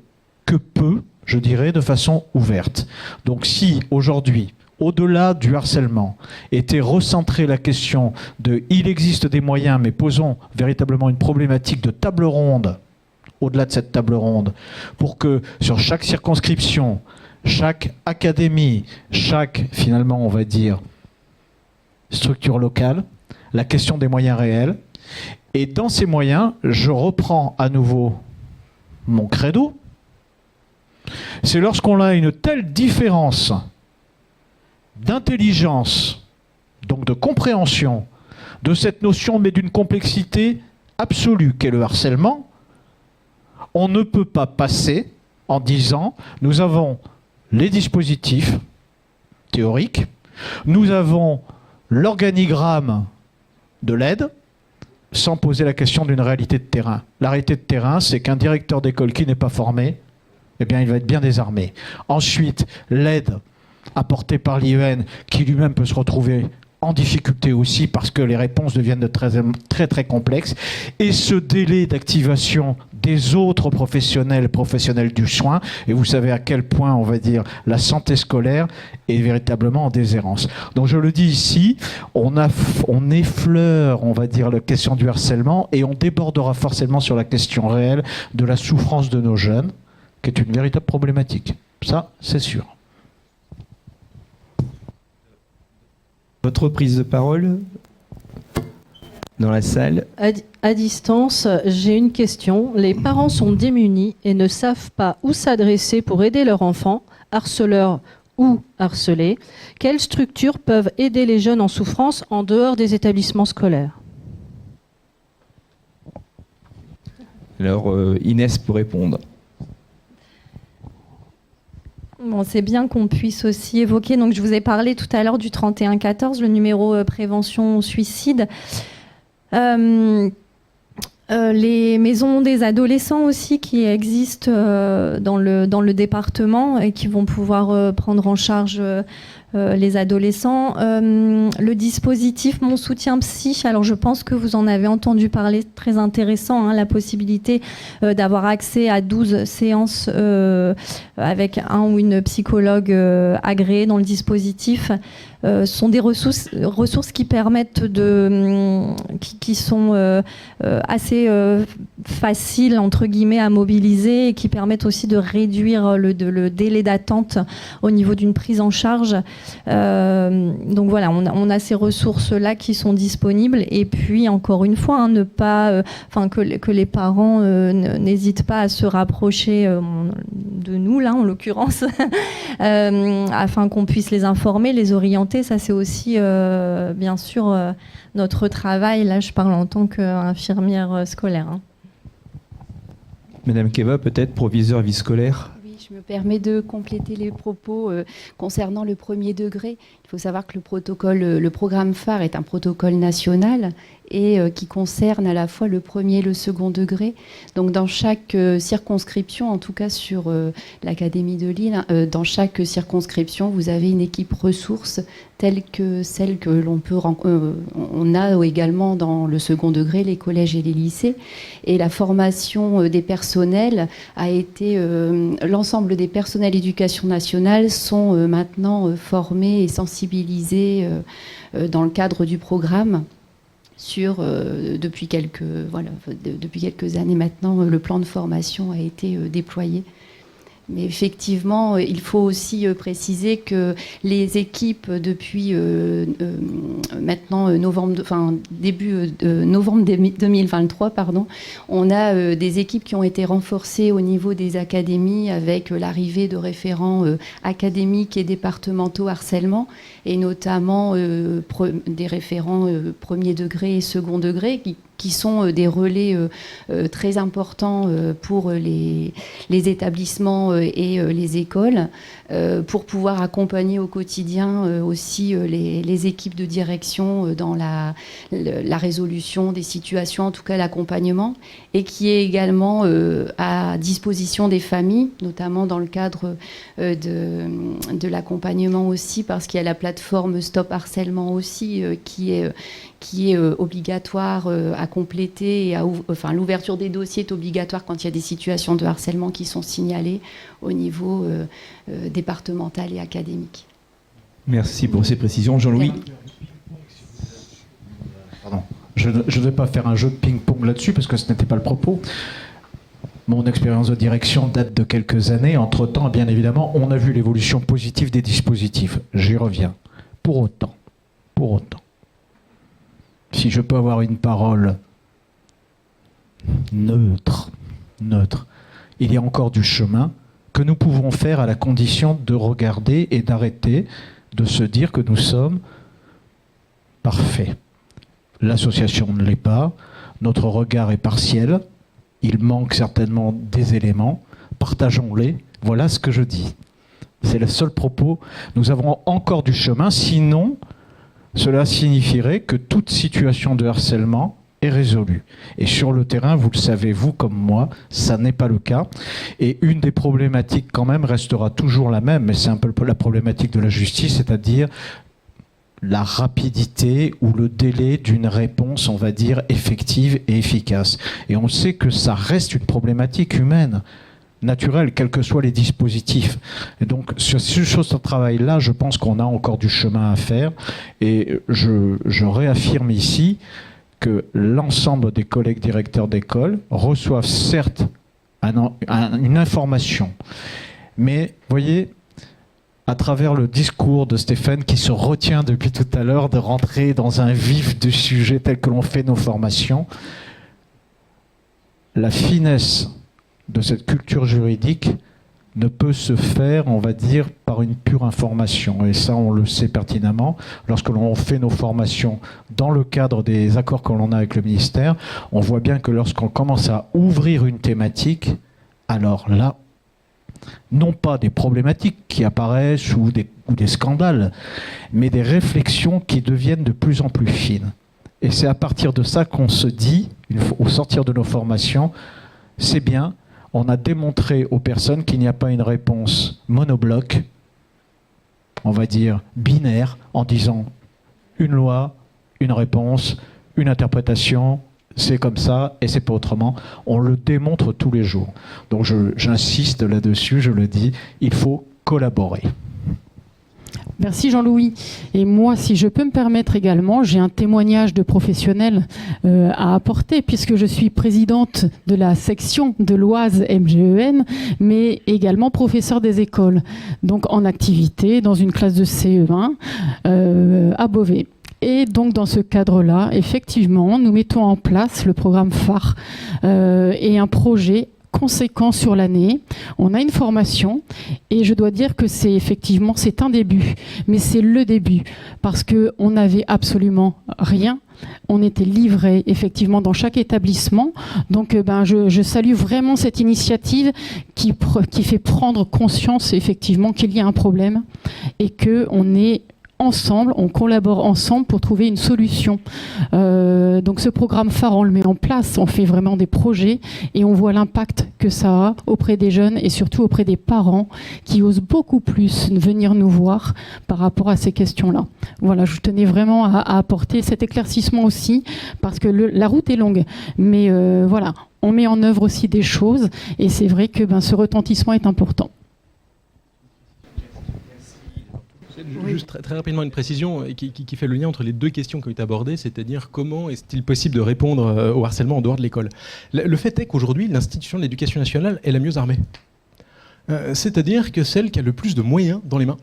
que peu, je dirais, de façon ouverte. Donc si aujourd'hui, au-delà du harcèlement, était recentrée la question de « il existe des moyens, mais posons véritablement une problématique de table ronde », au-delà de cette table ronde, pour que sur chaque circonscription, chaque académie, chaque, finalement, on va dire, structure locale, la question des moyens réels. Et dans ces moyens, je reprends à nouveau mon credo. C'est lorsqu'on a une telle différence d'intelligence, donc de compréhension de cette notion, mais d'une complexité absolue qu'est le harcèlement, on ne peut pas passer en disant nous avons les dispositifs théoriques, nous avons l'organigramme de l'aide, sans poser la question d'une réalité de terrain. La réalité de terrain, c'est qu'un directeur d'école qui n'est pas formé, eh bien, il va être bien désarmé. Ensuite, l'aide apportée par l'IEN, qui lui-même peut se retrouver en difficulté aussi parce que les réponses deviennent très très complexes, et ce délai d'activation des autres professionnels du soin, et vous savez à quel point, on va dire, la santé scolaire est véritablement en déshérence. Donc je le dis ici, on effleure, on va dire, la question du harcèlement, et on débordera forcément sur la question réelle de la souffrance de nos jeunes, qui est une véritable problématique. Ça, c'est sûr. Votre prise de parole dans la salle. À distance, j'ai une question. Les parents sont démunis et ne savent pas où s'adresser pour aider leur enfant, harceleur ou harcelé. Quelles structures peuvent aider les jeunes en souffrance en dehors des établissements scolaires ? Alors, Inès pour répondre. Bon, c'est bien qu'on puisse aussi évoquer, donc je vous ai parlé tout à l'heure du 3114, le numéro prévention suicide. Les maisons des adolescents aussi qui existent dans le département et qui vont pouvoir prendre en charge les adolescents. Le dispositif Mon soutien psy, alors je pense que vous en avez entendu parler, très intéressant, hein, la possibilité d'avoir accès à 12 séances avec un ou une psychologue agréée dans le dispositif. Sont des ressources qui permettent qui sont assez faciles entre guillemets à mobiliser et qui permettent aussi de réduire le délai d'attente au niveau d'une prise en charge. Donc voilà, on a ces ressources-là qui sont disponibles. Et puis encore une fois, hein, que les parents n'hésitent pas à se rapprocher de nous là en l'occurrence, afin qu'on puisse les informer, les orienter. Ça, c'est aussi, bien sûr, notre travail. Là, je parle en tant qu'infirmière scolaire. Hein. Madame Keva, peut-être, proviseur vie scolaire. Oui, je me permets de compléter les propos concernant le premier degré. Il faut savoir que le programme phare est un protocole national et qui concerne à la fois le premier et le second degré. Donc dans chaque circonscription, en tout cas sur l'Académie de Lille, dans chaque circonscription, vous avez une équipe ressources telle que celle que l'on peut on a également dans le second degré, les collèges et les lycées. Et la formation des personnels a été... l'ensemble des personnels d'éducation nationale sont maintenant formés et sensibilisés dans le cadre du programme. Depuis quelques années maintenant, le plan de formation a été déployé. Mais effectivement, il faut aussi préciser que les équipes, depuis maintenant début novembre 2023, on a des équipes qui ont été renforcées au niveau des académies avec l'arrivée de référents académiques et départementaux harcèlement, et notamment des référents premier degré et second degré qui sont des relais très importants pour les établissements et les écoles, pour pouvoir accompagner au quotidien aussi les équipes de direction dans la résolution des situations, en tout cas l'accompagnement, et qui est également à disposition des familles, notamment dans le cadre de l'accompagnement aussi, parce qu'il y a la plateforme Stop Harcèlement aussi, qui est obligatoire à compléter. Et l'ouverture des dossiers est obligatoire quand il y a des situations de harcèlement qui sont signalées au niveau départemental et académique. Merci pour ces précisions. Jean-Louis. Pardon. Je ne vais pas faire un jeu de ping-pong là-dessus parce que ce n'était pas le propos. Mon expérience de direction date de quelques années. Entre-temps, bien évidemment, on a vu l'évolution positive des dispositifs. J'y reviens. Pour autant, si je peux avoir une parole neutre, il y a encore du chemin que nous pouvons faire à la condition de regarder et d'arrêter de se dire que nous sommes parfaits. L'association ne l'est pas, notre regard est partiel, il manque certainement des éléments, partageons-les, voilà ce que je dis. C'est le seul propos, nous avons encore du chemin, sinon cela signifierait que toute situation de harcèlement est résolue. Et sur le terrain, vous le savez, vous comme moi, ça n'est pas le cas. Et une des problématiques quand même restera toujours la même, mais c'est un peu la problématique de la justice, c'est-à-dire la rapidité ou le délai d'une réponse, on va dire, effective et efficace. Et on sait que ça reste une problématique humaine, naturelle, quels que soient les dispositifs. Et donc, sur ce travail-là, je pense qu'on a encore du chemin à faire. Et je réaffirme ici que l'ensemble des collègues directeurs d'école reçoivent certes une information. Mais, voyez, à travers le discours de Stéphane, qui se retient depuis tout à l'heure de rentrer dans un vif du sujet tel que l'on fait nos formations, la finesse de cette culture juridique ne peut se faire, on va dire, par une pure information. Et ça, on le sait pertinemment. Lorsque l'on fait nos formations dans le cadre des accords que l'on a avec le ministère, on voit bien que lorsqu'on commence à ouvrir une thématique, alors là, non pas des problématiques qui apparaissent ou des scandales, mais des réflexions qui deviennent de plus en plus fines. Et c'est à partir de ça qu'on se dit, au sortir de nos formations, c'est bien, on a démontré aux personnes qu'il n'y a pas une réponse monobloc, on va dire, binaire, en disant une loi, une réponse, une interprétation, c'est comme ça et c'est pas autrement. On le démontre tous les jours. Donc j'insiste là-dessus, je le dis, il faut collaborer. Merci Jean-Louis. Et moi, si je peux me permettre également, j'ai un témoignage de professionnel à apporter, puisque je suis présidente de la section de l'Oise MGEN, mais également professeur des écoles, donc en activité dans une classe de CE1 à Beauvais. Et donc dans ce cadre-là, effectivement, nous mettons en place le programme phare et un projet conséquent sur l'année. On a une formation et je dois dire que c'est effectivement c'est un début, mais c'est le début parce que on n'avait absolument rien. On était livré effectivement dans chaque établissement. Donc je salue vraiment cette initiative qui fait prendre conscience effectivement qu'il y a un problème et que on est ensemble, on collabore ensemble pour trouver une solution. Donc ce programme phare, on le met en place, on fait vraiment des projets et on voit l'impact que ça a auprès des jeunes et surtout auprès des parents qui osent beaucoup plus venir nous voir par rapport à ces questions-là. Voilà, je tenais vraiment à apporter cet éclaircissement aussi parce que la route est longue, mais voilà, on met en œuvre aussi des choses et c'est vrai que ce retentissement est important. Juste très rapidement une précision qui fait le lien entre les deux questions qui ont été abordées, c'est-à-dire comment est-il possible de répondre au harcèlement en dehors de l'école. Le fait est qu'aujourd'hui, l'institution de l'éducation nationale est la mieux armée. C'est-à-dire que celle qui a le plus de moyens dans les mains.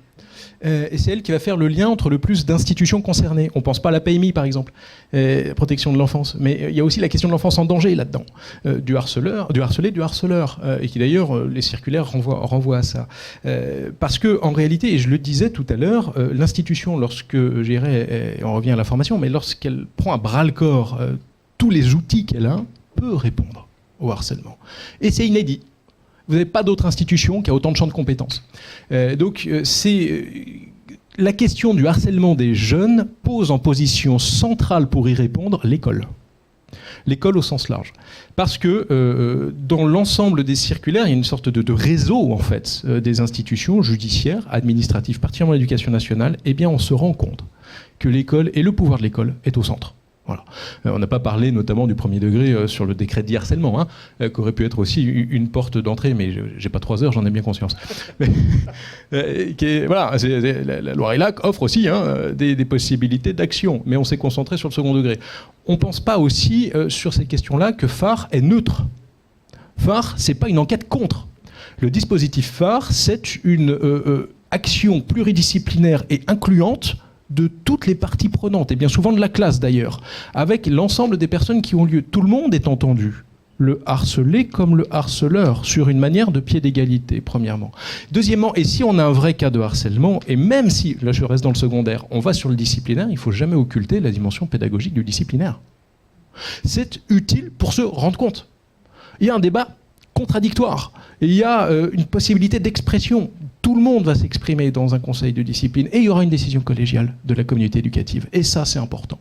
Et c'est elle qui va faire le lien entre le plus d'institutions concernées. On ne pense pas à la PMI, par exemple, protection de l'enfance, mais il y a aussi la question de l'enfance en danger là-dedans, du harcelé, du harceleur, et qui d'ailleurs, les circulaires renvoient à ça. Parce qu'en réalité, et je le disais tout à l'heure, l'institution, lorsque, j'irai, on revient à la formation, mais lorsqu'elle prend à bras-le-corps tous les outils qu'elle a, peut répondre au harcèlement. Et c'est inédit. Vous n'avez pas d'autre institution qui a autant de champs de compétences. Donc, la question du harcèlement des jeunes pose en position centrale pour y répondre l'école. L'école au sens large. Parce que dans l'ensemble des circulaires, il y a une sorte de réseau, en fait, des institutions judiciaires, administratives, particulièrement l'éducation nationale. Eh bien, on se rend compte que l'école et le pouvoir de l'école est au centre. Voilà. On n'a pas parlé notamment du premier degré sur le décret de harcèlement, qui aurait pu être aussi une porte d'entrée, mais j'ai pas 3 heures, j'en ai bien conscience. Voilà, la loi ELAC offre aussi des possibilités d'action, mais on s'est concentré sur le second degré. On ne pense pas aussi sur ces questions-là que phare est neutre. Phare, c'est pas une enquête contre. Le dispositif phare, c'est une action pluridisciplinaire et incluante de toutes les parties prenantes, et bien souvent de la classe d'ailleurs, avec l'ensemble des personnes qui ont lieu. Tout le monde est entendu, le harcelé comme le harceleur, sur une manière de pied d'égalité, premièrement. Deuxièmement, et si on a un vrai cas de harcèlement, et même si, là je reste dans le secondaire, on va sur le disciplinaire, il ne faut jamais occulter la dimension pédagogique du disciplinaire. C'est utile pour se rendre compte. Il y a un débat contradictoire. Il y a une possibilité d'expression. Tout le monde va s'exprimer dans un conseil de discipline et il y aura une décision collégiale de la communauté éducative. Et ça, c'est important.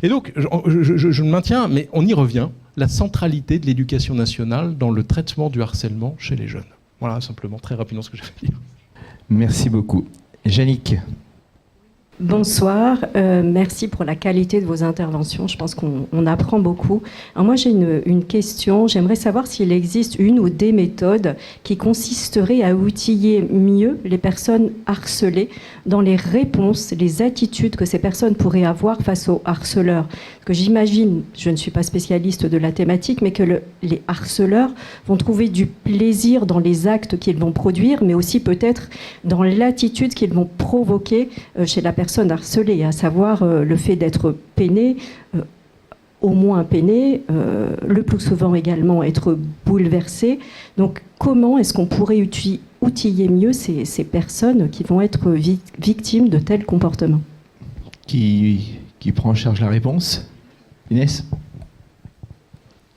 Et donc, je le maintiens, mais on y revient, la centralité de l'éducation nationale dans le traitement du harcèlement chez les jeunes. Voilà, simplement, très rapidement, ce que je vais dire. Merci beaucoup. Yannick. Bonsoir, merci pour la qualité de vos interventions. Je pense qu'on apprend beaucoup. Alors moi, j'ai une question. J'aimerais savoir s'il existe une ou des méthodes qui consisteraient à outiller mieux les personnes harcelées dans les réponses, les attitudes que ces personnes pourraient avoir face aux harceleurs. Parce que j'imagine, je ne suis pas spécialiste de la thématique, mais que les harceleurs vont trouver du plaisir dans les actes qu'ils vont produire, mais aussi peut-être dans l'attitude qu'ils vont provoquer chez la personne harcelée, à savoir le fait d'être peiné, au moins peiné, le plus souvent également être bouleversé. Donc comment est-ce qu'on pourrait outiller mieux ces personnes qui vont être victimes de tels comportements ? Qui prend en charge la réponse ? Inès ?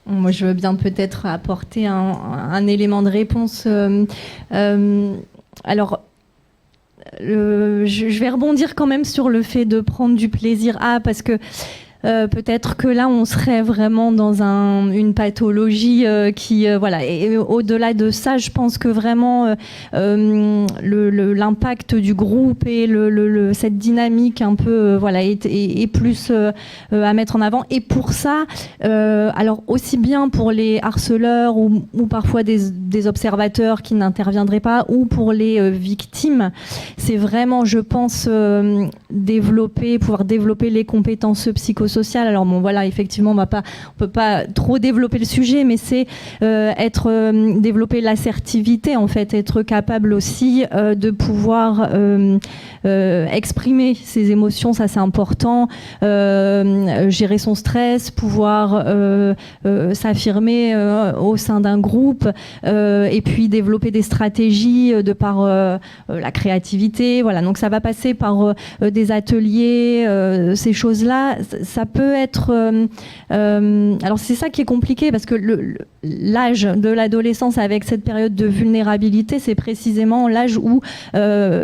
Moi, je veux bien peut-être apporter un élément de réponse. Alors, je vais rebondir quand même sur le fait de prendre du plaisir parce que peut-être que là, on serait vraiment dans une pathologie qui, voilà. Et au-delà de ça, je pense que vraiment l'impact du groupe et cette dynamique un peu, voilà, est plus à mettre en avant. Et pour ça, alors aussi bien pour les harceleurs ou parfois des observateurs qui n'interviendraient pas, ou pour les victimes, c'est vraiment, je pense, pouvoir développer les compétences psychosociales. Alors bon, voilà, effectivement, on peut pas trop développer le sujet, mais c'est développer l'assertivité, en fait, être capable aussi de pouvoir exprimer ses émotions, ça c'est important, gérer son stress, pouvoir s'affirmer au sein d'un groupe, et puis développer des stratégies de par la créativité. Voilà, donc ça va passer par des ateliers, ces choses-là. Ça peut être... alors c'est ça qui est compliqué, parce que l'âge de l'adolescence avec cette période de vulnérabilité, c'est précisément l'âge où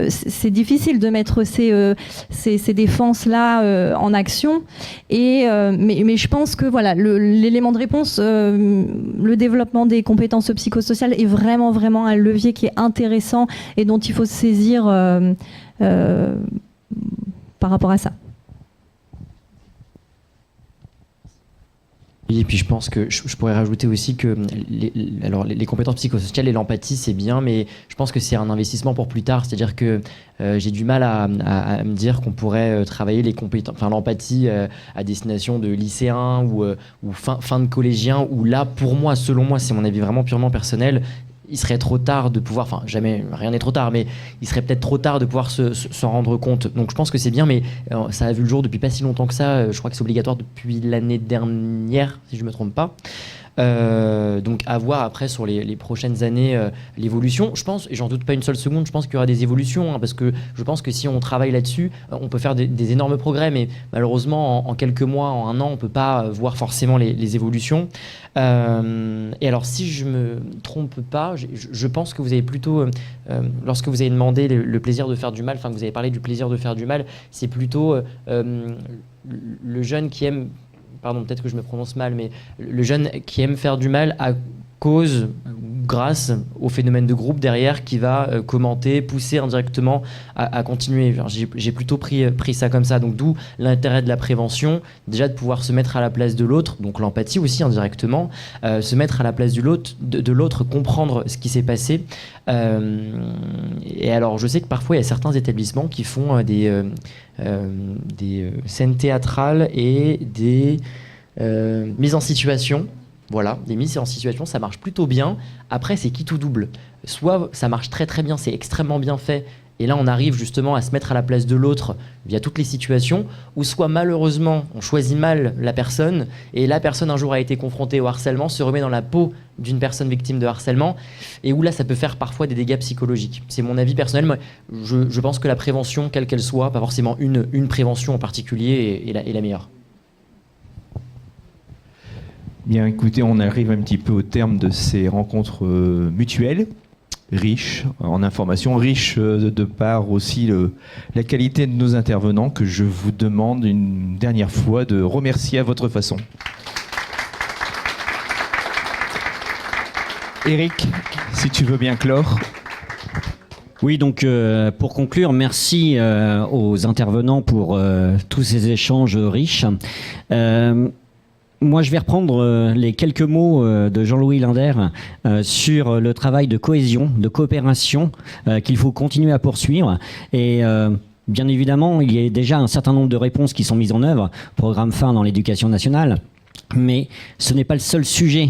c'est difficile de mettre ces défenses-là en action. Mais je pense que voilà, l'élément de réponse, le développement des compétences psychosociales est vraiment, vraiment un levier qui est intéressant et dont il faut se saisir par rapport à ça. Et puis je pense que je pourrais rajouter aussi que les compétences psychosociales et l'empathie, c'est bien, mais je pense que c'est un investissement pour plus tard. C'est-à-dire que j'ai du mal à me dire qu'on pourrait travailler les compétences, enfin l'empathie à destination de lycéens ou fin de collégiens, où là, pour moi, selon moi, c'est mon avis vraiment purement personnel, il serait trop tard de pouvoir, enfin jamais, rien n'est trop tard, mais il serait peut-être trop tard de pouvoir s'en rendre compte. Donc je pense que c'est bien, mais ça a vu le jour depuis pas si longtemps que ça. Je crois que c'est obligatoire depuis l'année dernière, si je me trompe pas. Donc à voir après sur les prochaines années l'évolution. Je pense, et j'en doute pas une seule seconde, je pense qu'il y aura des évolutions, parce que je pense que si on travaille là-dessus, on peut faire des énormes progrès, mais malheureusement en quelques mois, en un an, on peut pas voir forcément les évolutions. Et alors si je me trompe pas, je pense que vous avez plutôt, lorsque vous avez demandé le plaisir de faire du mal, enfin que vous avez parlé du plaisir de faire du mal, c'est plutôt le jeune qui aime... Pardon, peut-être que je me prononce mal, mais le jeune qui aime faire du mal à cause, grâce au phénomène de groupe derrière, qui va commenter, pousser indirectement à continuer. J'ai plutôt pris ça comme ça. Donc d'où l'intérêt de la prévention, déjà de pouvoir se mettre à la place de l'autre, donc l'empathie aussi indirectement, se mettre à la place de l'autre, comprendre ce qui s'est passé. Et alors je sais que parfois il y a certains établissements qui font des scènes théâtrales et des mises en situation. Voilà, des mises en situation, ça marche plutôt bien. Après, c'est qui tout double. Soit ça marche très très bien, c'est extrêmement bien fait, et là on arrive justement à se mettre à la place de l'autre via toutes les situations, ou soit malheureusement on choisit mal la personne, et la personne un jour a été confrontée au harcèlement, se remet dans la peau d'une personne victime de harcèlement, et où là ça peut faire parfois des dégâts psychologiques. C'est mon avis personnel. Moi, je pense que la prévention, quelle qu'elle soit, pas forcément une prévention en particulier, est la meilleure. Bien, écoutez, on arrive un petit peu au terme de ces rencontres mutuelles, riches en informations, riches de par aussi la qualité de nos intervenants, que je vous demande une dernière fois de remercier à votre façon. Eric, si tu veux bien clore. Oui, donc pour conclure, merci aux intervenants pour tous ces échanges riches. Moi, je vais reprendre les quelques mots de Jean-Louis Linder sur le travail de cohésion, de coopération qu'il faut continuer à poursuivre. Et bien évidemment, il y a déjà un certain nombre de réponses qui sont mises en œuvre, programme phare dans l'éducation nationale, mais ce n'est pas le seul sujet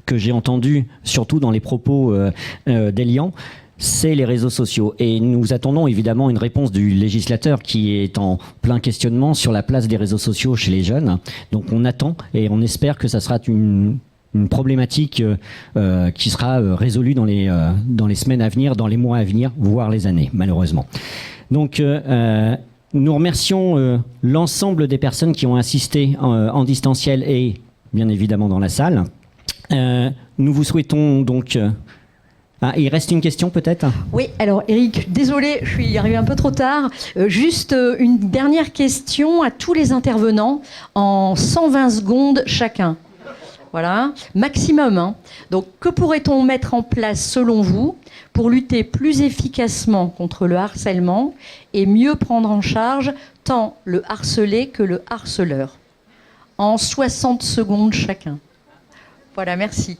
que j'ai entendu, surtout dans les propos d'Elian. C'est les réseaux sociaux. Et nous attendons évidemment une réponse du législateur qui est en plein questionnement sur la place des réseaux sociaux chez les jeunes. Donc on attend et on espère que ça sera une problématique qui sera résolue dans les semaines à venir, dans les mois à venir, voire les années, malheureusement. Donc nous remercions l'ensemble des personnes qui ont assisté en distanciel et bien évidemment dans la salle. Nous vous souhaitons donc Ah, il reste une question peut-être? Oui, alors Eric, désolé, je suis arrivée un peu trop tard. Juste une dernière question à tous les intervenants en 120 secondes chacun. Voilà, maximum. Hein. Donc, que pourrait-on mettre en place selon vous pour lutter plus efficacement contre le harcèlement et mieux prendre en charge tant le harcelé que le harceleur? En 60 secondes chacun. Voilà, merci.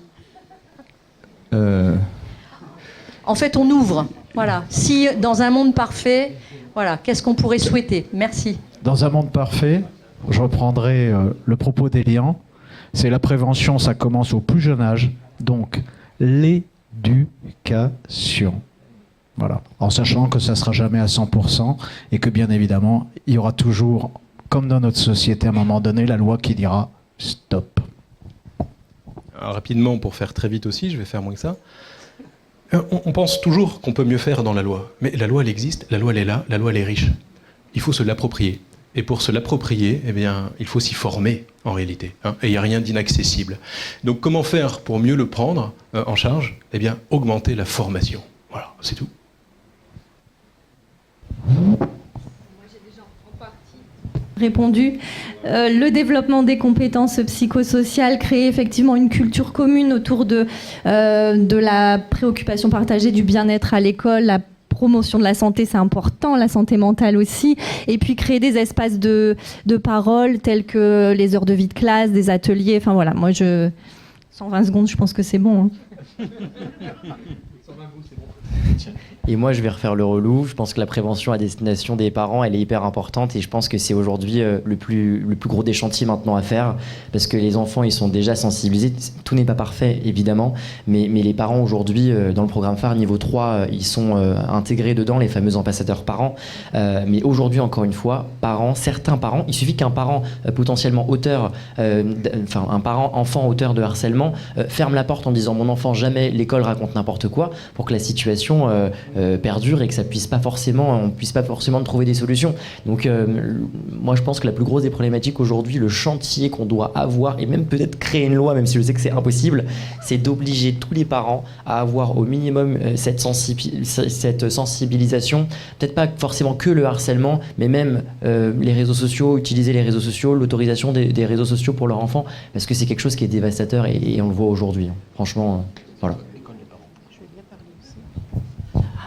En fait, on ouvre. Voilà. Si dans un monde parfait, voilà, qu'est-ce qu'on pourrait souhaiter? Merci. Dans un monde parfait, je reprendrai le propos d'Elian. C'est la prévention, ça commence au plus jeune âge. Donc, l'éducation. Voilà. En sachant que ça ne sera jamais à 100% et que bien évidemment, il y aura toujours, comme dans notre société, à un moment donné, la loi qui dira stop. Alors, rapidement, pour faire très vite aussi, je vais faire moins que ça. On pense toujours qu'on peut mieux faire dans la loi. Mais la loi, elle existe, la loi, elle est là, la loi, elle est riche. Il faut se l'approprier. Et pour se l'approprier, eh bien, il faut s'y former, en réalité. Hein, et il n'y a rien d'inaccessible. Donc, comment faire pour mieux le prendre en charge? Eh bien, augmenter la formation. Voilà, c'est tout. Répondu. Le développement des compétences psychosociales, créer effectivement une culture commune autour de la préoccupation partagée du bien-être à l'école, la promotion de la santé, c'est important, la santé mentale aussi, et puis créer des espaces de parole tels que les heures de vie de classe, des ateliers, enfin voilà, moi 120 secondes, je pense que c'est bon. Hein. Et moi, je vais refaire le relou. Je pense que la prévention à destination des parents, elle est hyper importante et je pense que c'est aujourd'hui le plus gros des chantiers maintenant à faire parce que les enfants, ils sont déjà sensibilisés. Tout n'est pas parfait, évidemment, mais les parents aujourd'hui, dans le programme phare niveau 3, ils sont intégrés dedans, les fameux ambassadeurs parents. Mais aujourd'hui, encore une fois, certains parents, il suffit qu'un parent potentiellement auteur, un parent enfant auteur de harcèlement ferme la porte en disant « mon enfant, jamais l'école raconte n'importe quoi » pour que la situation perdure et que ça puisse pas forcément, on puisse pas forcément trouver des solutions. Donc moi je pense que la plus grosse des problématiques aujourd'hui, le chantier qu'on doit avoir et même peut-être créer une loi, même si je sais que c'est impossible, c'est d'obliger tous les parents à avoir au minimum cette sensibilisation, peut-être pas forcément que le harcèlement, mais même les réseaux sociaux, utiliser les réseaux sociaux, l'autorisation des réseaux sociaux pour leurs enfants, parce que c'est quelque chose qui est dévastateur et on le voit aujourd'hui. Franchement, voilà.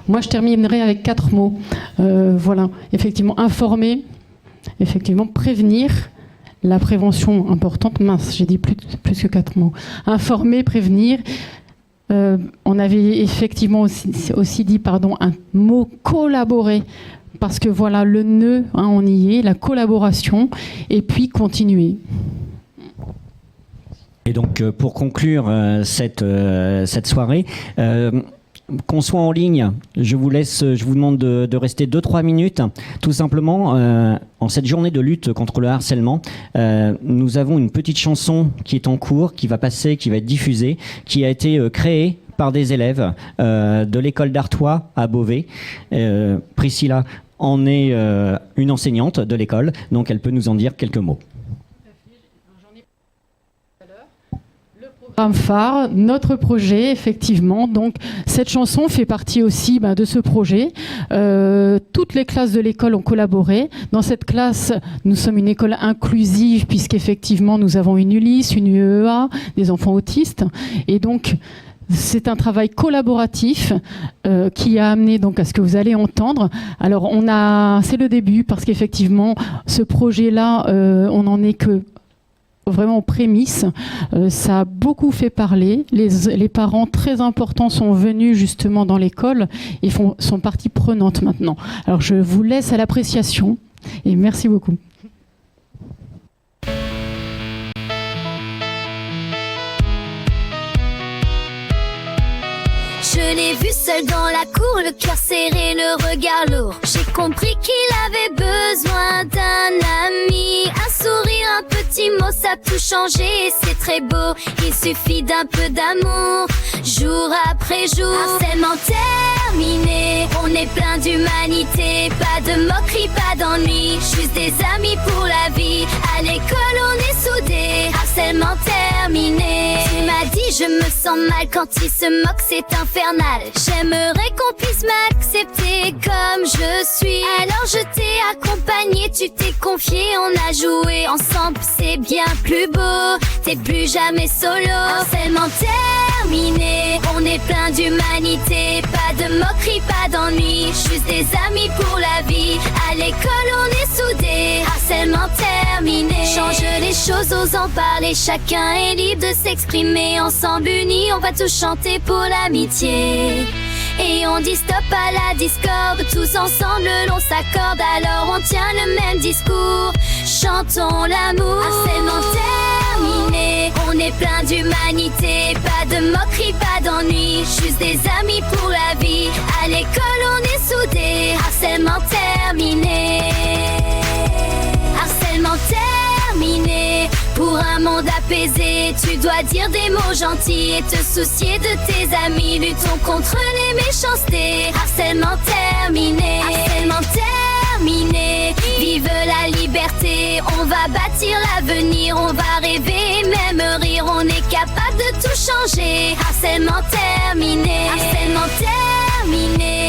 Moi, je terminerai avec 4 mots. Voilà, effectivement, informer, effectivement, prévenir, la prévention importante. Mince, j'ai dit plus que 4 mots. Informer, prévenir. On avait effectivement aussi dit, un mot collaborer. Parce que voilà, le nœud, on y est, la collaboration, et puis continuer. Et donc, pour conclure cette soirée, qu'on soit en ligne, je vous demande de rester 2-3 minutes. Tout simplement, en cette journée de lutte contre le harcèlement, nous avons une petite chanson qui est en cours, qui va passer, qui va être diffusée, qui a été créée par des élèves de l'école d'Artois à Beauvais. Priscilla en est une enseignante de l'école, donc elle peut nous en dire quelques mots. Programme phare, notre projet, effectivement. Donc, cette chanson fait partie aussi de ce projet. Toutes les classes de l'école ont collaboré. Dans cette classe, nous sommes une école inclusive, puisqu'effectivement, nous avons une ULIS, une UEA, des enfants autistes. Et donc, c'est un travail collaboratif qui a amené donc à ce que vous allez entendre. Alors, c'est le début, parce qu'effectivement, ce projet-là, on n'en est que vraiment aux prémices. Ça a beaucoup fait parler. Les parents très importants sont venus justement dans l'école et sont partie prenante maintenant. Alors je vous laisse à l'appréciation et merci beaucoup. Je l'ai vu seul dans la cour, le cœur serré, le regard lourd. J'ai compris qu'il avait besoin d'un ami. Un sourire, un petit mot, ça a tout changé. C'est très beau, il suffit d'un peu d'amour. Jour après jour, harcèlement terminé. On On est plein d'humanité, pas de moquerie, pas d'ennui, juste des amis pour la vie. À l'école on est soudés, harcèlement terminé. Tu m'as dit je me sens mal quand il se moque, c'est infernal. J'aimerais qu'on puisse m'accepter comme je suis. Alors je t'ai accompagné, tu t'es confié, on a joué ensemble, c'est bien plus beau. T'es plus jamais solo, harcèlement terminé. On est plein d'humanité, pas de moquerie, pas d'ennui, juste des amis pour la vie. À l'école on est soudés, harcèlement terminé. Change les choses, ose en parler, chacun est libre de s'exprimer. Ensemble unis, on va tous chanter pour l'amitié. Et on dit stop à la discorde, tous ensemble l'on s'accorde, alors on tient le même discours. Chantons l'amour, harcèlement terminé. On est plein d'humanité, pas de moquerie, pas d'ennui, juste des amis pour la vie. À l'école on est soudés, harcèlement terminé. Harcèlement terminé. Pour un monde apaisé, tu dois dire des mots gentils et te soucier de tes amis. Luttons contre les méchancetés. Harcèlement terminé. Harcèlement terminé. Vive la liberté, on va bâtir l'avenir, on va rêver et même rire. On est capable de tout changer. Harcèlement terminé. Harcèlement terminé.